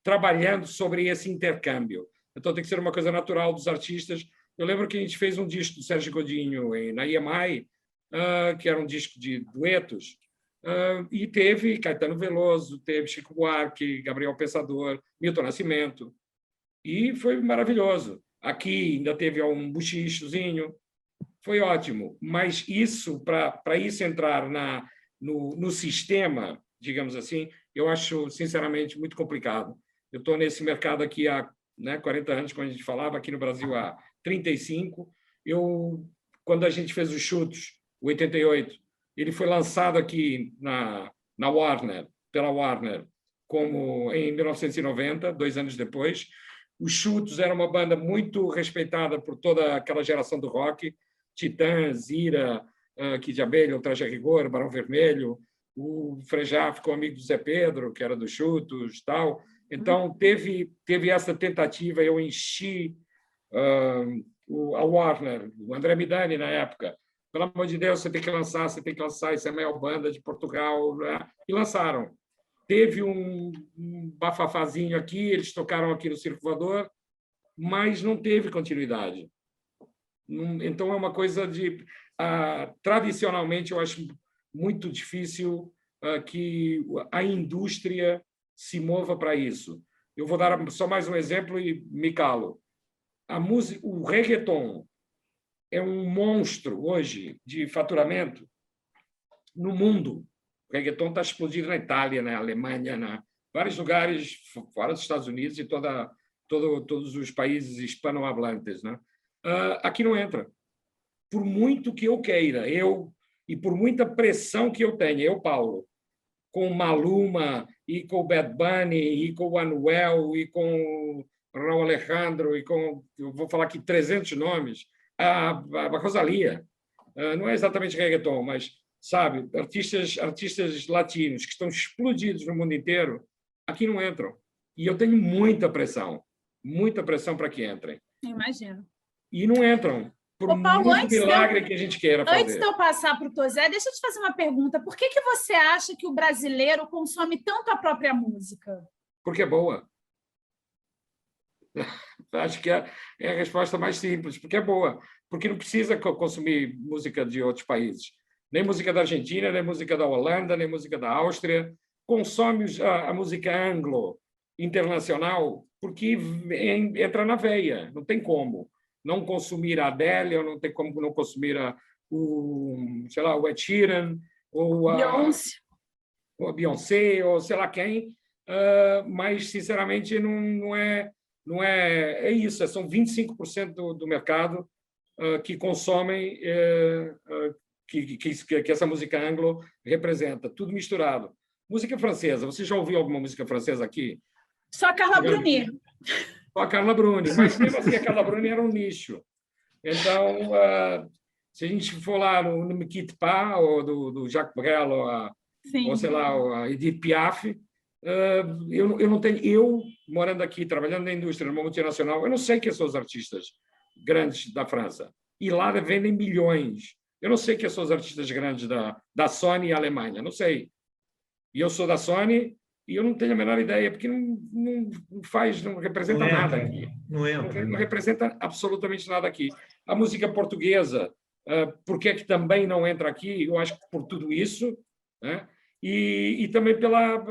trabalhando sobre esse intercâmbio. Então, tem que ser uma coisa natural dos artistas. Eu lembro que a gente fez um disco do Sérgio Godinho na EMI, que era um disco de duetos, e teve Caetano Veloso, teve Chico Buarque, Gabriel Pensador, Milton Nascimento, e foi maravilhoso. Aqui ainda teve um buchichozinho, foi ótimo, mas isso, para isso entrar no sistema, digamos assim, eu acho, sinceramente, muito complicado. Eu estou nesse mercado aqui há 40 anos, como a gente falava, aqui no Brasil há 35. Quando a gente fez os Chutos, o 88, ele foi lançado aqui na Warner, pela Warner, como em 1990, 2 anos depois. Os Chutos era uma banda muito respeitada por toda aquela geração do rock, Titãs, Ira, Kid de Abelha, o Traje a Rigor, Barão Vermelho, o Frejá ficou amigo do Zé Pedro, que era dos Chutos, tal. Então, teve essa tentativa, eu enchi a Warner, o André Midani, na época, pelo amor de Deus, você tem que lançar, isso é a maior banda de Portugal, né? E lançaram. Teve um bafafazinho aqui, eles tocaram aqui no Circo Voador, mas não teve continuidade. Então, é uma coisa de... tradicionalmente, eu acho muito difícil que a indústria se mova para isso. Eu vou dar só mais um exemplo e me calo. O reggaeton é um monstro hoje de faturamento no mundo. O reggaeton está explodindo na Itália, na Alemanha, em vários lugares fora dos Estados Unidos e todos os países hispanohablantes, né? Aqui não entra. Por muito que eu queira, e por muita pressão que eu tenha, Paulo, com o Maluma, e com o Bad Bunny, e com o Anuel, e com o Raul Alejandro, eu vou falar aqui 300 nomes, a Rosalía, não é exatamente reggaeton, mas, sabe, artistas latinos que estão explodidos no mundo inteiro, aqui não entram. E eu tenho muita pressão para que entrem. Imagino. E não entram. Por muito milagre que a gente queira fazer. Antes de eu passar para o Tosé, deixa eu te fazer uma pergunta. Por que você acha que o brasileiro consome tanto a própria música? Porque é boa. Acho que é a resposta mais simples. Porque é boa. Porque não precisa consumir música de outros países. Nem música da Argentina, nem música da Holanda, nem música da Áustria. Consome a música anglo, internacional, porque entra na veia. Não tem como não consumir a Adele, ou não tem como não consumir o Ed Sheeran, ou a Beyoncé, ou sei lá quem, mas, sinceramente, não é isso. São 25% do mercado que consomem, que essa música anglo representa, tudo misturado. Música francesa, você já ouviu alguma música francesa aqui? Só a Carla Bruni. A Carla Bruni, mas mesmo assim a Carla Bruni era um nicho. Então, se a gente for lá no Me Quitte Pas, ou do Jacques Brel, ou sei lá, a Edith Piaf, eu não tenho... Eu, morando aqui, trabalhando na indústria, numa multinacional, eu não sei quem são os artistas grandes da França. E lá vendem milhões. Eu não sei quem são os artistas grandes da Sony e Alemanha, não sei. E eu sou da Sony... E eu não tenho a menor ideia, porque não representa nada aqui. Não representa absolutamente nada aqui. A música portuguesa, por que também não entra aqui? Eu acho que por tudo isso, né? E também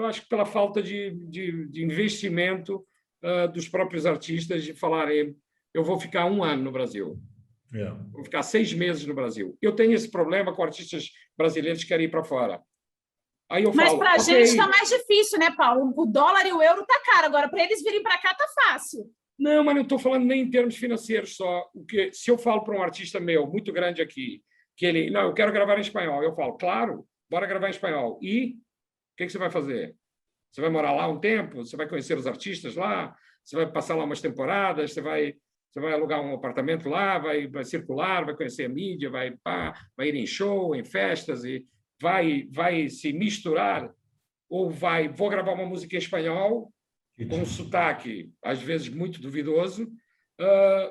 acho que pela falta de investimento dos próprios artistas, de falarem, eu vou ficar 1 ano no Brasil. Vou ficar 6 meses no Brasil. Eu tenho esse problema com artistas brasileiros que querem ir para fora. Mas para a gente está mais difícil, né, Paulo? O dólar e o euro tá caro. Agora, para eles virem para cá, tá fácil. Não, mas não estou falando nem em termos financeiros só. Se eu falo para um artista meu, muito grande aqui, que ele... Não, eu quero gravar em espanhol. Eu falo, claro, bora gravar em espanhol. E o que você vai fazer? Você vai morar lá um tempo? Você vai conhecer os artistas lá? Você vai passar lá umas temporadas? Você vai alugar um apartamento lá? Vai circular? Vai conhecer a mídia? Vai ir em show, em festas e... Vai se misturar, ou vou gravar uma música em espanhol, com um sotaque, às vezes, muito duvidoso,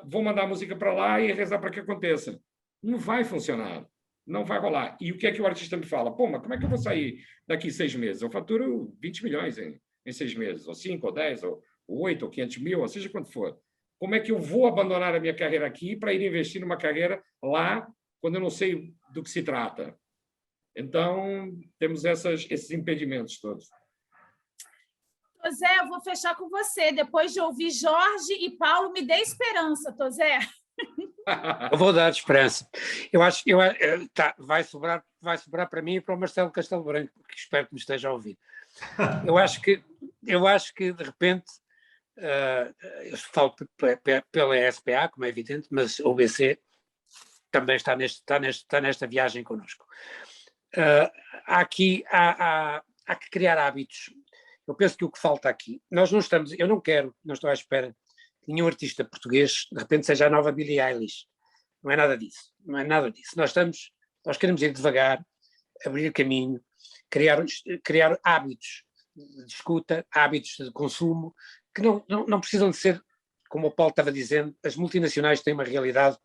vou mandar a música para lá e rezar para que aconteça. Não vai funcionar. Não vai rolar. E o que é que o artista me fala? Pô, mas como é que eu vou sair daqui 6 meses? Eu faturo 20 milhões em 6 meses, ou 5, ou 10, ou 8, ou 500 mil, ou seja quanto for. Como é que eu vou abandonar a minha carreira aqui para ir investir numa carreira lá, quando eu não sei do que se trata? Então, temos esses impedimentos todos. Tosé, eu vou fechar com você. Depois de ouvir Jorge e Paulo, me dê esperança, Tosé. Eu vou dar esperança. Eu acho que vai sobrar para mim e para o Marcelo Castelo Branco, que espero que me esteja a ouvir. Eu acho que de repente, eu falo pela SPA, como é evidente, mas o BC também está nesta viagem connosco. Há que criar hábitos. Eu penso que o que falta aqui, não estou à espera que nenhum artista português de repente seja a nova Billie Eilish. Não é nada disso. Nós queremos ir devagar, abrir caminho, criar hábitos de escuta, hábitos de consumo, que não precisam de ser, como o Paulo estava dizendo, as multinacionais têm uma realidade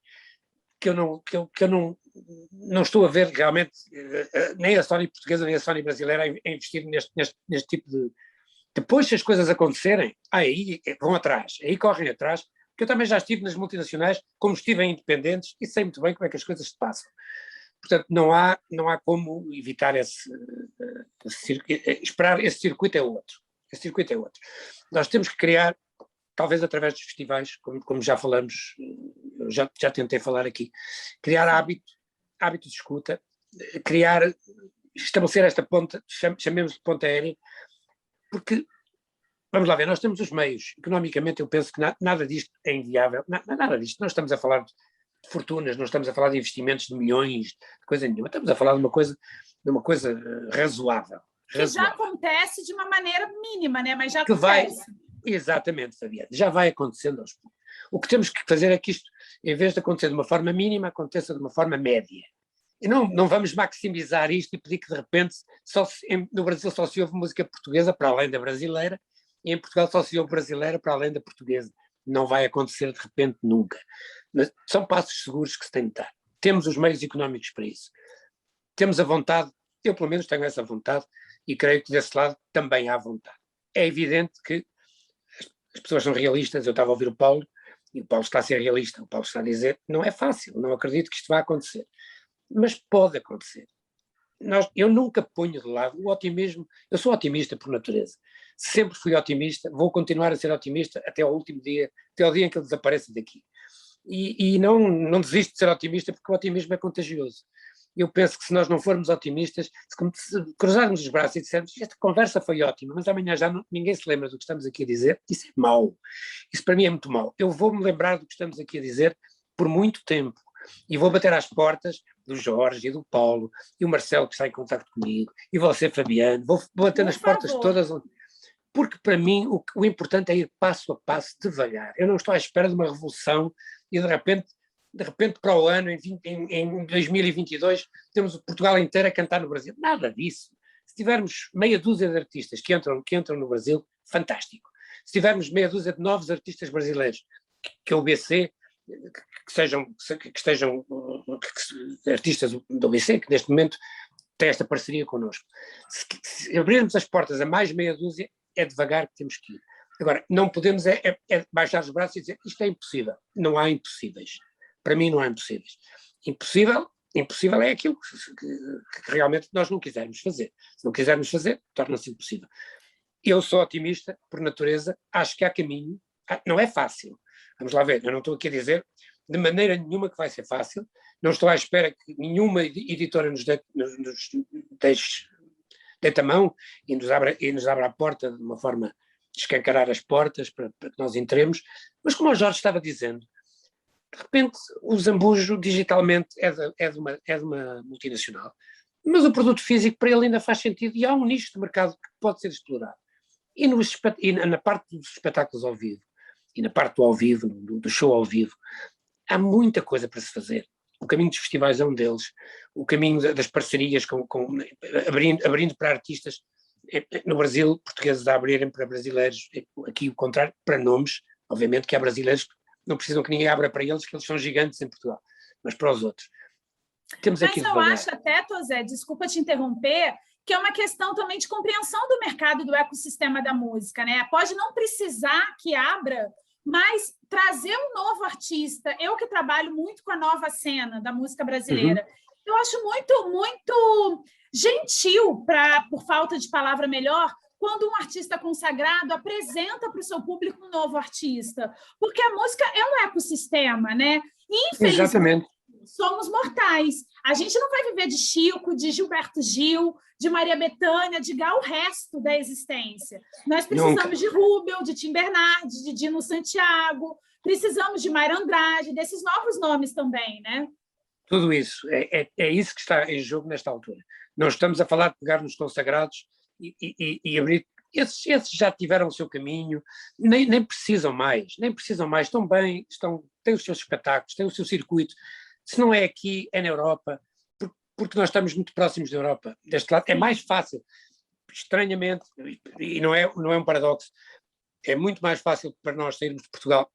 que eu não estou a ver realmente, nem a Sony portuguesa nem a Sony brasileira a investir neste tipo de... Depois, se as coisas acontecerem, aí vão atrás, aí correm atrás, porque eu também já estive nas multinacionais, como estive em independentes, e sei muito bem como é que as coisas se passam. Portanto, não há como evitar esperar. Esse circuito é outro. Nós temos que criar, talvez através dos festivais, como já falamos, já tentei falar aqui, criar hábito de escuta, estabelecer esta ponta, chamemos de ponta aérea, porque, vamos lá ver, nós temos os meios, economicamente eu penso que nada disto é inviável, nada disto, não estamos a falar de fortunas, não estamos a falar de investimentos de milhões, de coisa nenhuma, estamos a falar de uma coisa razoável. Que já acontece de uma maneira mínima, né? Mas já acontece. Exatamente, Fabiana, já vai acontecendo aos poucos. O que temos que fazer é que isto, em vez de acontecer de uma forma mínima, aconteça de uma forma média. E não vamos maximizar isto e pedir que de repente no Brasil só se ouve música portuguesa para além da brasileira e em Portugal só se ouve brasileira para além da portuguesa. Não vai acontecer de repente nunca. Mas são passos seguros que se tem de dar. Temos os meios económicos para isso. Temos a vontade, eu pelo menos tenho essa vontade e creio que desse lado também há vontade. É evidente que as pessoas são realistas, eu estava a ouvir o Paulo e o Paulo está a ser realista, o Paulo está a dizer não é fácil, não acredito que isto vá acontecer. Mas pode acontecer. Eu nunca ponho de lado o otimismo, eu sou otimista por natureza, sempre fui otimista, vou continuar a ser otimista até ao último dia, até ao dia em que eu desapareça daqui. E não desisto de ser otimista porque o otimismo é contagioso. Eu penso que se nós não formos otimistas, se cruzarmos os braços e dissermos esta conversa foi ótima, mas amanhã já ninguém se lembra do que estamos aqui a dizer, isso é mau. Isso para mim é muito mau. Eu vou-me lembrar do que estamos aqui a dizer por muito tempo. E vou bater às portas do Jorge e do Paulo e o Marcelo que está em contato comigo e você, Fabiano, vou bater nas portas todas, porque para mim o importante é ir passo a passo, devagar. Eu não estou à espera de uma revolução e de repente para o ano, em 2022, temos o Portugal inteiro a cantar no Brasil. Nada disso. Se tivermos meia dúzia de artistas que entram no Brasil, fantástico. Se tivermos meia dúzia de novos artistas brasileiros, que é o BC, que estejam artistas do BC, que neste momento têm esta parceria connosco. Se abrirmos as portas a mais meia dúzia, é devagar que temos que ir. Agora, não podemos baixar os braços e dizer isto é impossível. Não há impossíveis. Para mim não há impossíveis. Impossível é aquilo que realmente nós não quisermos fazer. Se não quisermos fazer, torna-se impossível. Eu sou otimista por natureza, acho que há caminho, não é fácil. Vamos lá ver, eu não estou aqui a dizer de maneira nenhuma que vai ser fácil, não estou à espera que nenhuma editora nos deixe a mão e nos abra a porta de uma forma de escancarar as portas para que nós entremos, mas como o Jorge estava dizendo, de repente o Zambujo digitalmente é de uma multinacional, mas o produto físico para ele ainda faz sentido e há um nicho de mercado que pode ser explorado. E na parte dos espetáculos ao vivo, e na parte do ao vivo, do show ao vivo, há muita coisa para se fazer. O caminho dos festivais é um deles, o caminho das parcerias, abrindo para artistas, no Brasil, portugueses a abrirem para brasileiros, aqui o contrário, para nomes, obviamente que há brasileiros não precisam que ninguém abra para eles, que eles são gigantes em Portugal, mas para os outros. Temos aqui Mas eu acho até, Tosé, desculpa te interromper, que é uma questão também de compreensão do mercado e do ecossistema da música, né? Pode não precisar que abra, mas trazer um novo artista, eu que trabalho muito com a nova cena da música brasileira, eu acho muito, muito gentil, por falta de palavra melhor, quando um artista consagrado apresenta para o seu público um novo artista, porque a música é um ecossistema, né? E, infelizmente, Exatamente. somos mortais. A gente não vai viver de Chico, de Gilberto Gil, de Maria Bethânia, de Gal, o resto da existência. Nós precisamos de Rubel, de Tim Bernardes, de Dino Santiago, precisamos de Mayra Andrade, desses novos nomes também, né? Tudo isso. É isso que está em jogo nesta altura. Não estamos a falar de pegar nos consagrados e abrir. Esses já tiveram o seu caminho, nem precisam mais, estão bem, têm os seus espetáculos, têm o seu circuito. Se não é aqui, é na Europa, porque nós estamos muito próximos da Europa. Deste lado é mais fácil, estranhamente, e não é um paradoxo, é muito mais fácil para nós sairmos de Portugal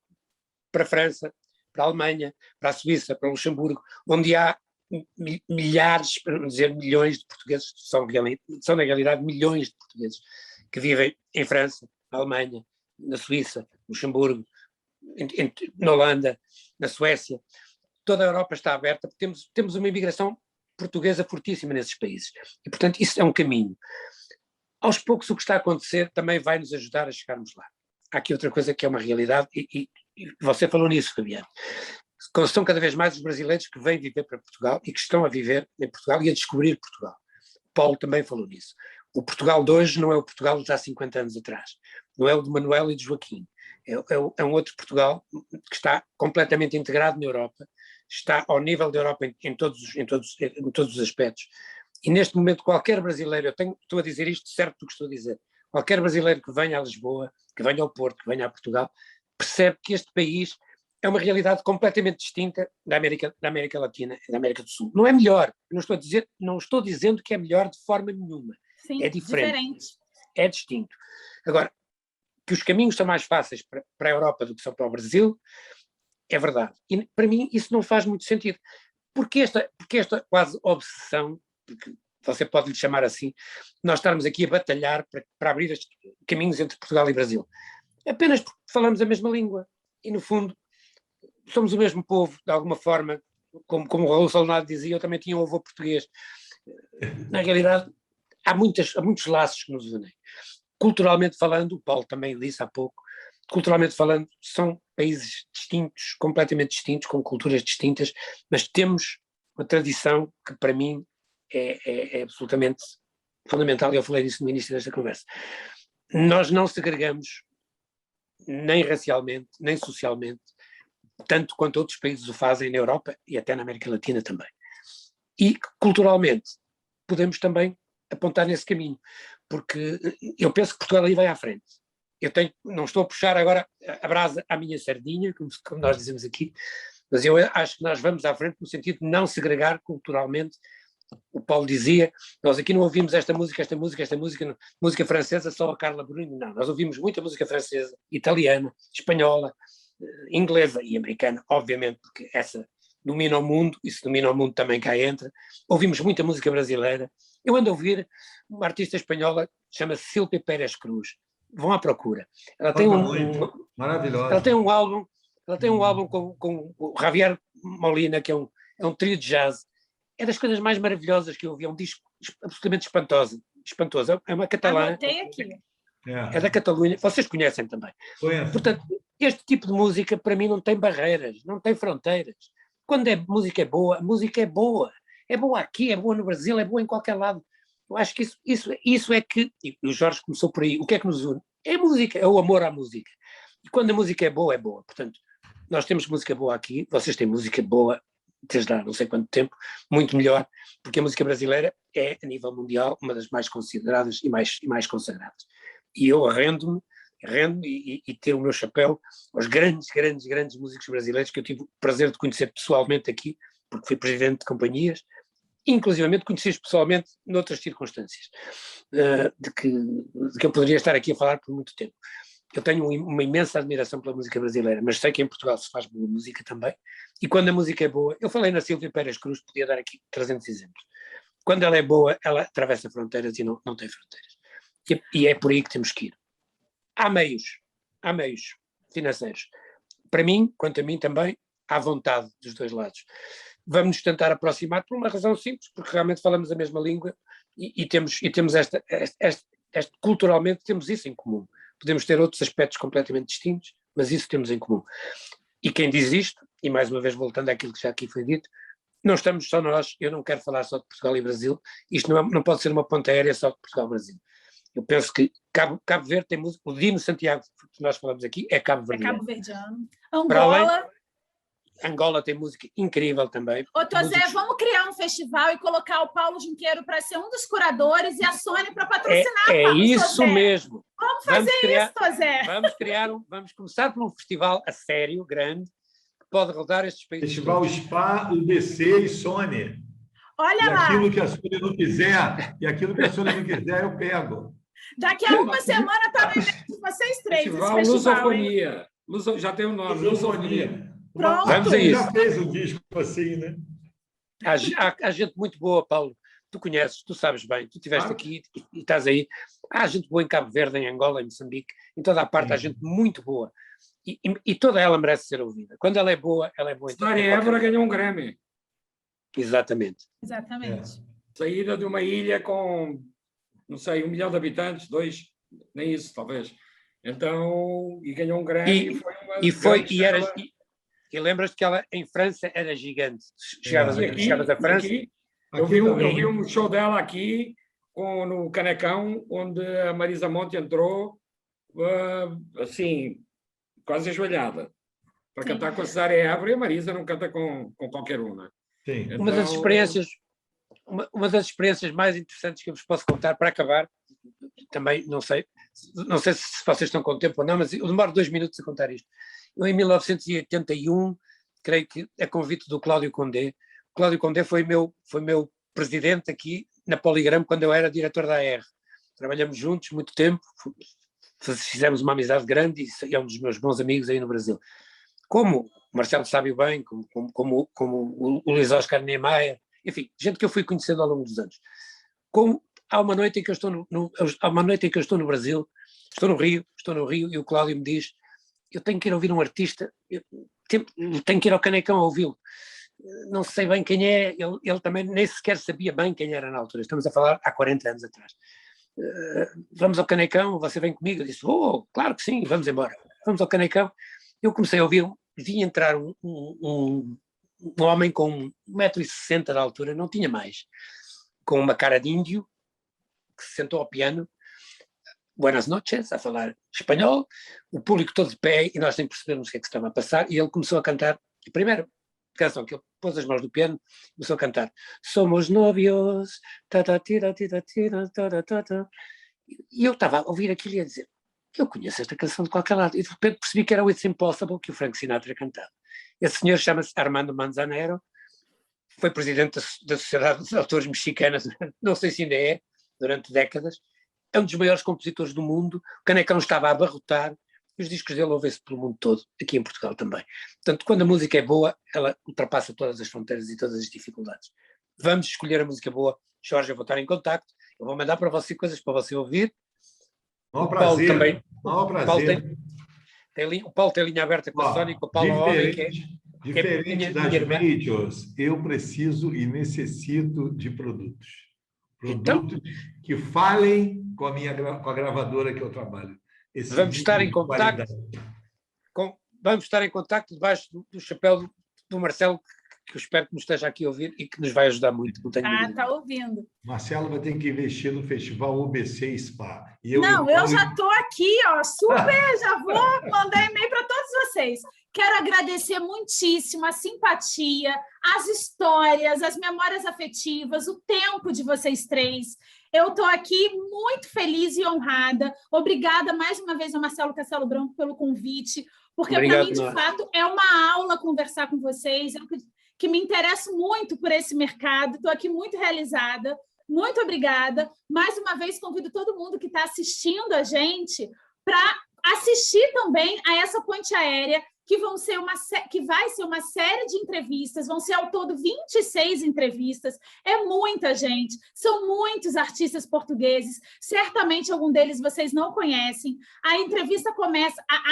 para a França, para a Alemanha, para a Suíça, para o Luxemburgo, onde há milhares, para não dizer milhões de portugueses, são na realidade milhões de portugueses que vivem em França, na Alemanha, na Suíça, no Luxemburgo, na Holanda, na Suécia. Toda a Europa está aberta, porque temos uma imigração portuguesa fortíssima nesses países. E, portanto, isso é um caminho. Aos poucos, o que está a acontecer também vai nos ajudar a chegarmos lá. Há aqui outra coisa que é uma realidade, e você falou nisso, Fabiano. São cada vez mais os brasileiros que vêm viver para Portugal e que estão a viver em Portugal e a descobrir Portugal. Paulo também falou nisso. O Portugal de hoje não é o Portugal de há 50 anos atrás. Não é o de Manuel e de Joaquim. É um outro Portugal que está completamente integrado na Europa, está ao nível da Europa em todos os aspectos. E neste momento qualquer brasileiro, estou a dizer isto certo do que estou a dizer, qualquer brasileiro que venha a Lisboa, que venha ao Porto, que venha a Portugal, percebe que este país é uma realidade completamente distinta da América Latina e da América do Sul. Não é melhor, não estou dizendo que é melhor de forma nenhuma. Sim, é diferente. Diferente. É distinto. Agora, que os caminhos são mais fáceis para a Europa do que são para o Brasil, é verdade. E para mim isso não faz muito sentido. Porque esta quase obsessão, porque você pode lhe chamar assim, nós estarmos aqui a batalhar para abrir estes caminhos entre Portugal e Brasil. Apenas porque falamos a mesma língua. E no fundo, somos o mesmo povo, de alguma forma, como o Raul Solnado dizia, eu também tinha um avô português. Na realidade, há muitos laços que nos unem. Culturalmente falando, o Paulo também disse há pouco, culturalmente falando, são países distintos, completamente distintos, com culturas distintas, mas temos uma tradição que para mim é absolutamente fundamental, e eu falei disso no início desta conversa. Nós não segregamos, nem racialmente, nem socialmente, tanto quanto outros países o fazem na Europa e até na América Latina também. E culturalmente podemos também apontar nesse caminho, porque eu penso que Portugal aí vai à frente. Não estou a puxar agora a brasa à minha sardinha, como nós dizemos aqui, mas eu acho que nós vamos à frente no sentido de não segregar culturalmente. O Paulo dizia, nós aqui não ouvimos esta música francesa, só a Carla Bruni, não, nós ouvimos muita música francesa, italiana, espanhola, inglesa e americana, obviamente, porque essa domina o mundo, e se domina o mundo também cá entra. Ouvimos muita música brasileira. Eu ando a ouvir uma artista espanhola, chama-se Sílvia Pérez Cruz. Vão à procura. Ela tem maravilhosa. Ela tem um álbum com o Javier Molina, que é um trio de jazz. É das coisas mais maravilhosas que eu ouvi. É um disco absolutamente espantoso. É uma catalã. Anotei aqui. É da Catalunha. Vocês conhecem também. Conheço. Portanto, este tipo de música para mim não tem barreiras, não tem fronteiras. Quando música é boa, a música é boa. É boa aqui, é boa no Brasil, é boa em qualquer lado. Eu acho que isso é que, e o Jorge começou por aí, o que é que nos une? É a música, é o amor à música. E quando a música é boa, é boa. Portanto, nós temos música boa aqui, vocês têm música boa desde há não sei quanto tempo, muito melhor, porque a música brasileira é, a nível mundial, uma das mais consideradas e mais consagradas. E eu rendo-me e tiro o meu chapéu aos grandes músicos brasileiros que eu tive o prazer de conhecer pessoalmente aqui, porque fui presidente de companhias, inclusivamente conheci-os pessoalmente noutras circunstâncias, de que eu poderia estar aqui a falar por muito tempo. eu tenho uma imensa admiração pela música brasileira, mas sei que em Portugal se faz boa música também, e quando a música é boa, eu falei na Sílvia Pérez Cruz, podia dar aqui 300 exemplos. Quando ela é boa, ela atravessa fronteiras e não tem fronteiras. E é por aí que temos que ir. Há meios financeiros. Para mim, quanto a mim também, há vontade dos dois lados. Vamos nos tentar aproximar por uma razão simples, porque realmente falamos a mesma língua e temos culturalmente temos isso em comum. Podemos ter outros aspectos completamente distintos, mas isso temos em comum. E quem diz isto, e mais uma vez voltando àquilo que já aqui foi dito, não estamos só nós, eu não quero falar só de Portugal e Brasil, isto não pode ser uma ponta aérea só de Portugal e Brasil. Eu penso que Cabo Verde tem música, o Dino Santiago, que nós falamos aqui, é cabo-verdiano. É cabo-verdiano. Angola... Angola tem música incrível também. Ô, Tosé, vamos criar um festival e colocar o Paulo Junqueiro para ser um dos curadores e a Sônia para patrocinar. É isso Tosé. Mesmo. Vamos fazer isso, Tosé. Vamos começar por um festival a sério, grande, que pode rodar estes países. Festival SPA, UBC e Sônia. Olha lá. Aquilo que a Sônia não quiser, eu pego. Daqui a uma semana está no evento de vocês três. Festival Lusofonia. Já tem o nome, Lusofonia. Pronto. Vamos a isso. Já fez um disco assim, né? Há gente muito boa, Paulo. Tu conheces, tu sabes bem, tu estiveste aqui e estás aí. Há gente boa em Cabo Verde, em Angola, em Moçambique, em toda a parte há gente muito boa. E toda ela merece ser ouvida. Quando ela é boa, ela é boa. Sônia Évora ganhou um Grammy. Exatamente. Saída de uma ilha com, não sei, 1 milhão de habitantes, 2, nem isso, talvez. Então, e ganhou um Grammy. E lembras-te que ela em França era gigante. Chegavas a França. Eu vi um show dela aqui no Canecão, onde a Marisa Monte entrou assim, quase ajoelhada, para cantar com a Cesária Évora, e a Marisa não canta com qualquer uma. Sim. Uma das experiências mais interessantes que eu vos posso contar, para acabar, também não sei se vocês estão com tempo ou não, mas eu demoro 2 minutos a contar isto. Eu, em 1981, creio que a convite do Cláudio Condé, Cláudio Condé foi meu presidente aqui na Poligram quando eu era diretor da AR. Trabalhamos juntos muito tempo, fizemos uma amizade grande e é um dos meus bons amigos aí no Brasil. Como o Marcelo sabe bem, como o Luís Oscar Niemeyer, enfim, gente que eu fui conhecendo ao longo dos anos. Há uma noite em que eu estou no Brasil, estou no Rio, e o Cláudio me diz: eu tenho que ir ouvir um artista, tenho que ir ao Canecão a ouvi-lo. Não sei bem quem é, ele também nem sequer sabia bem quem era na altura, estamos a falar há 40 anos atrás. Vamos ao Canecão, você vem comigo? Eu disse: claro que sim, vamos embora. Vamos ao Canecão. Eu comecei a ouvir, vi entrar um homem com 1,60 m de altura, não tinha mais, com uma cara de índio, que se sentou ao piano, buenas noches, a falar espanhol, o público todo de pé, e nós nem percebemos o que é que estava a passar, e ele começou a cantar a primeira canção, que ele pôs as mãos no piano, começou a cantar Somos novios, e eu estava a ouvir aquilo e a dizer: eu conheço esta canção de qualquer lado, e de repente percebi que era o It's Impossible, que o Frank Sinatra cantava. Esse senhor chama-se Armando Manzanero, foi presidente da Sociedade de Autores Mexicana, não sei se ainda é, durante décadas. É um dos maiores compositores do mundo. O Canecão estava a abarrotar, e os discos dele ouvem-se pelo mundo todo, aqui em Portugal também. Portanto, quando a música é boa, ela ultrapassa todas as fronteiras e todas as dificuldades. Vamos escolher a música boa. Jorge, eu vou estar em contacto, eu vou mandar para você coisas para você ouvir. O Paulo também. O Paulo tem linha aberta com a Sónia, com o Paulo Homem, que é... Diferente das mídias, eu preciso e necessito de produtos. Produtos que falem com a gravadora que eu trabalho. Vamos estar em contacto debaixo do chapéu do Marcelo, que eu espero que nos esteja aqui a ouvir e que nos vai ajudar muito. Está ouvindo. Marcelo vai ter que investir no festival UBC SPA. Eu já estou aqui, super, já vou mandar e-mail para todos vocês. Quero agradecer muitíssimo a simpatia, as histórias, as memórias afetivas, o tempo de vocês três. Eu estou aqui muito feliz e honrada. Obrigada mais uma vez ao Marcelo Castelo Branco pelo convite, porque para mim, de fato, é uma aula conversar com vocês. Eu que me interesso muito por esse mercado, estou aqui muito realizada. Muito obrigada. Mais uma vez, convido todo mundo que está assistindo a gente para assistir também a essa ponte aérea, que vai ser uma série de entrevistas, vão ser ao todo 26 entrevistas, é muita gente, são muitos artistas portugueses, certamente algum deles vocês não conhecem. A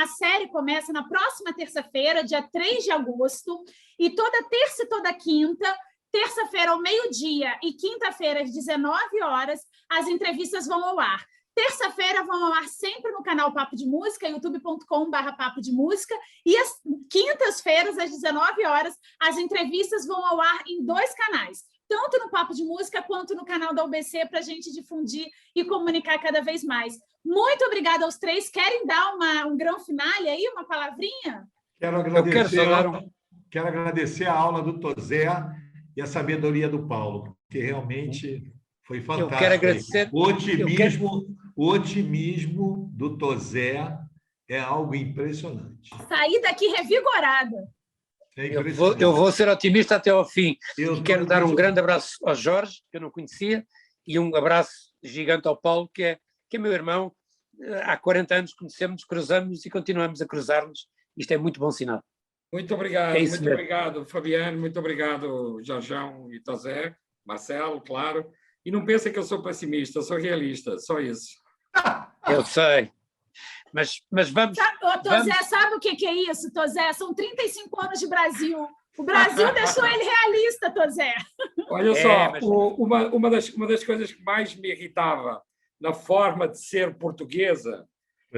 série começa na próxima terça-feira, dia 3 de agosto, e toda terça e toda quinta, terça-feira ao meio-dia e quinta-feira às 19 horas, as entrevistas vão ao ar. Terça-feira vão ao ar sempre no canal Papo de Música, youtube.com/Papo de Música, e às quintas-feiras, às 19 horas, as entrevistas vão ao ar em 2 canais, tanto no Papo de Música quanto no canal da UBC, para a gente difundir e comunicar cada vez mais. Muito obrigada aos 3. Querem dar um grande finale aí, uma palavrinha? Quero agradecer a aula do Tosé e a sabedoria do Paulo, que realmente foi fantástico. Eu quero agradecer. O otimismo do Tosé é algo impressionante. Saí daqui revigorada. Eu vou ser otimista até ao fim. E quero dar um grande abraço ao Jorge, que eu não conhecia, e um abraço gigante ao Paulo, que é meu irmão. Há 40 anos conhecemos, cruzamos e continuamos a cruzar-nos. Isto é muito bom sinal. Muito obrigado, muito obrigado, Fabiano, muito obrigado, Jorjão e Tosé, Marcelo, claro. E não pensa que eu sou pessimista, eu sou realista, só isso. Eu sei. Mas vamos... Tosé, sabe o que é isso, Tosé? São 35 anos de Brasil. O Brasil deixou ele realista, Tosé. Olha só, uma das coisas que mais me irritava na forma de ser portuguesa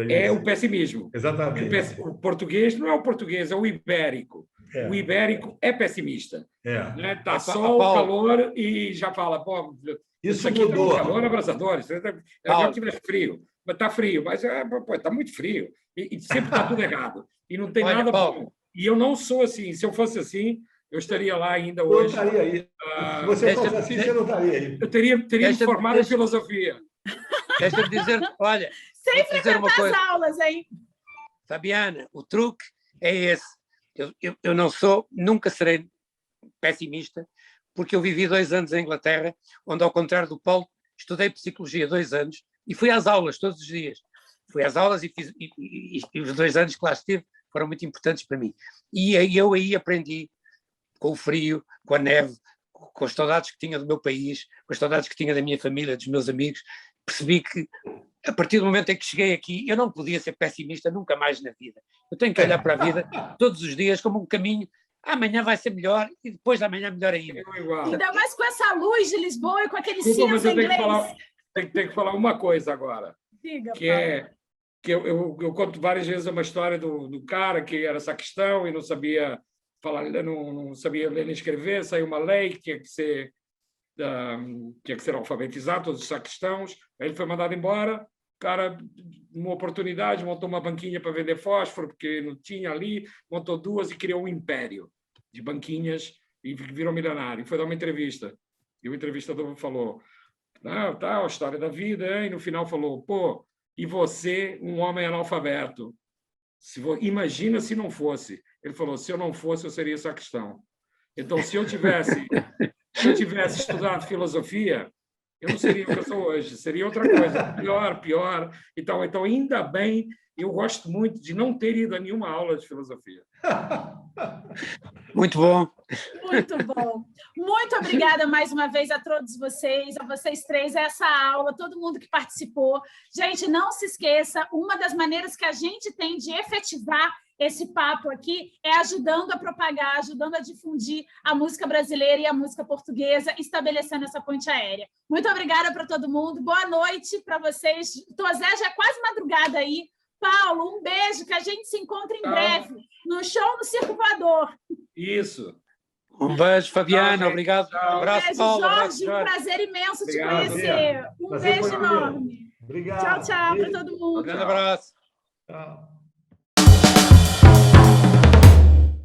é o pessimismo. Exatamente. O português não é o português, é o ibérico. O ibérico é pessimista. Né? Tá sol, calor e já fala, pô, isso aqui mudou. Tá um calor abrasador, é que é frio. Mas está frio, mas está muito frio. E sempre está tudo errado. E não tem nada bom. E eu não sou assim. Se eu fosse assim, eu estaria lá ainda hoje. Eu estaria aí. Se você fosse assim, você não estaria aí. Eu teria me formado em filosofia. Deixa-me dizer, olha... Sem frequentar as aulas, hein? Fabiana, o truque é esse. Eu nunca serei pessimista, porque eu vivi 2 anos em Inglaterra, onde, ao contrário do Paulo, estudei psicologia 2 anos e fui às aulas todos os dias. Fui às aulas e os 2 anos que lá estive foram muito importantes para mim. E eu aí aprendi com o frio, com a neve, com as saudades que tinha do meu país, com as saudades que tinha da minha família, dos meus amigos. Percebi que, a partir do momento em que cheguei aqui, eu não podia ser pessimista nunca mais na vida. Eu tenho que olhar para a vida todos os dias como um caminho. Amanhã vai ser melhor e depois de amanhã melhor ainda. Ainda mais com essa luz de Lisboa e com aquele cinza inglês. Tenho que falar uma coisa agora. Diga, que eu conto várias vezes uma história do cara que era sacristão e não sabia falar, não sabia ler nem escrever, saiu uma lei que tinha que ser alfabetizado, todos os sacristãos. Aí ele foi mandado embora. O cara, numa oportunidade, montou uma banquinha para vender fósforo, porque não tinha ali, montou 2 e criou um império de banquinhas e virou milionário. Foi dar uma entrevista. E o entrevistador falou, a história da vida, hein? E no final falou, pô, e você, um homem analfabeto? Imagina se não fosse. Ele falou, se eu não fosse, eu seria sacristão. Então, se eu tivesse estudado filosofia, eu não seria o que eu sou hoje, seria outra coisa, pior. Então, ainda bem, eu gosto muito de não ter ido a nenhuma aula de filosofia. Muito bom. Muito bom. Muito obrigada mais uma vez a todos vocês, a vocês 3, a essa aula, todo mundo que participou. Gente, não se esqueça, uma das maneiras que a gente tem de efetivar esse papo aqui é ajudando a propagar, ajudando a difundir a música brasileira e a música portuguesa, estabelecendo essa ponte aérea. Muito obrigada para todo mundo. Boa noite para vocês. Tosé, já é quase madrugada aí. Paulo, um beijo, que a gente se encontra em breve no show no Circo Voador. Isso. Um beijo, Fabiana. Obrigado. Tchau. Um Abraço, beijo, Paulo. Jorge. Um prazer imenso te conhecer. Um Prazer beijo foi meu. enorme. Obrigado. Tchau para todo mundo. Um grande abraço. Tchau.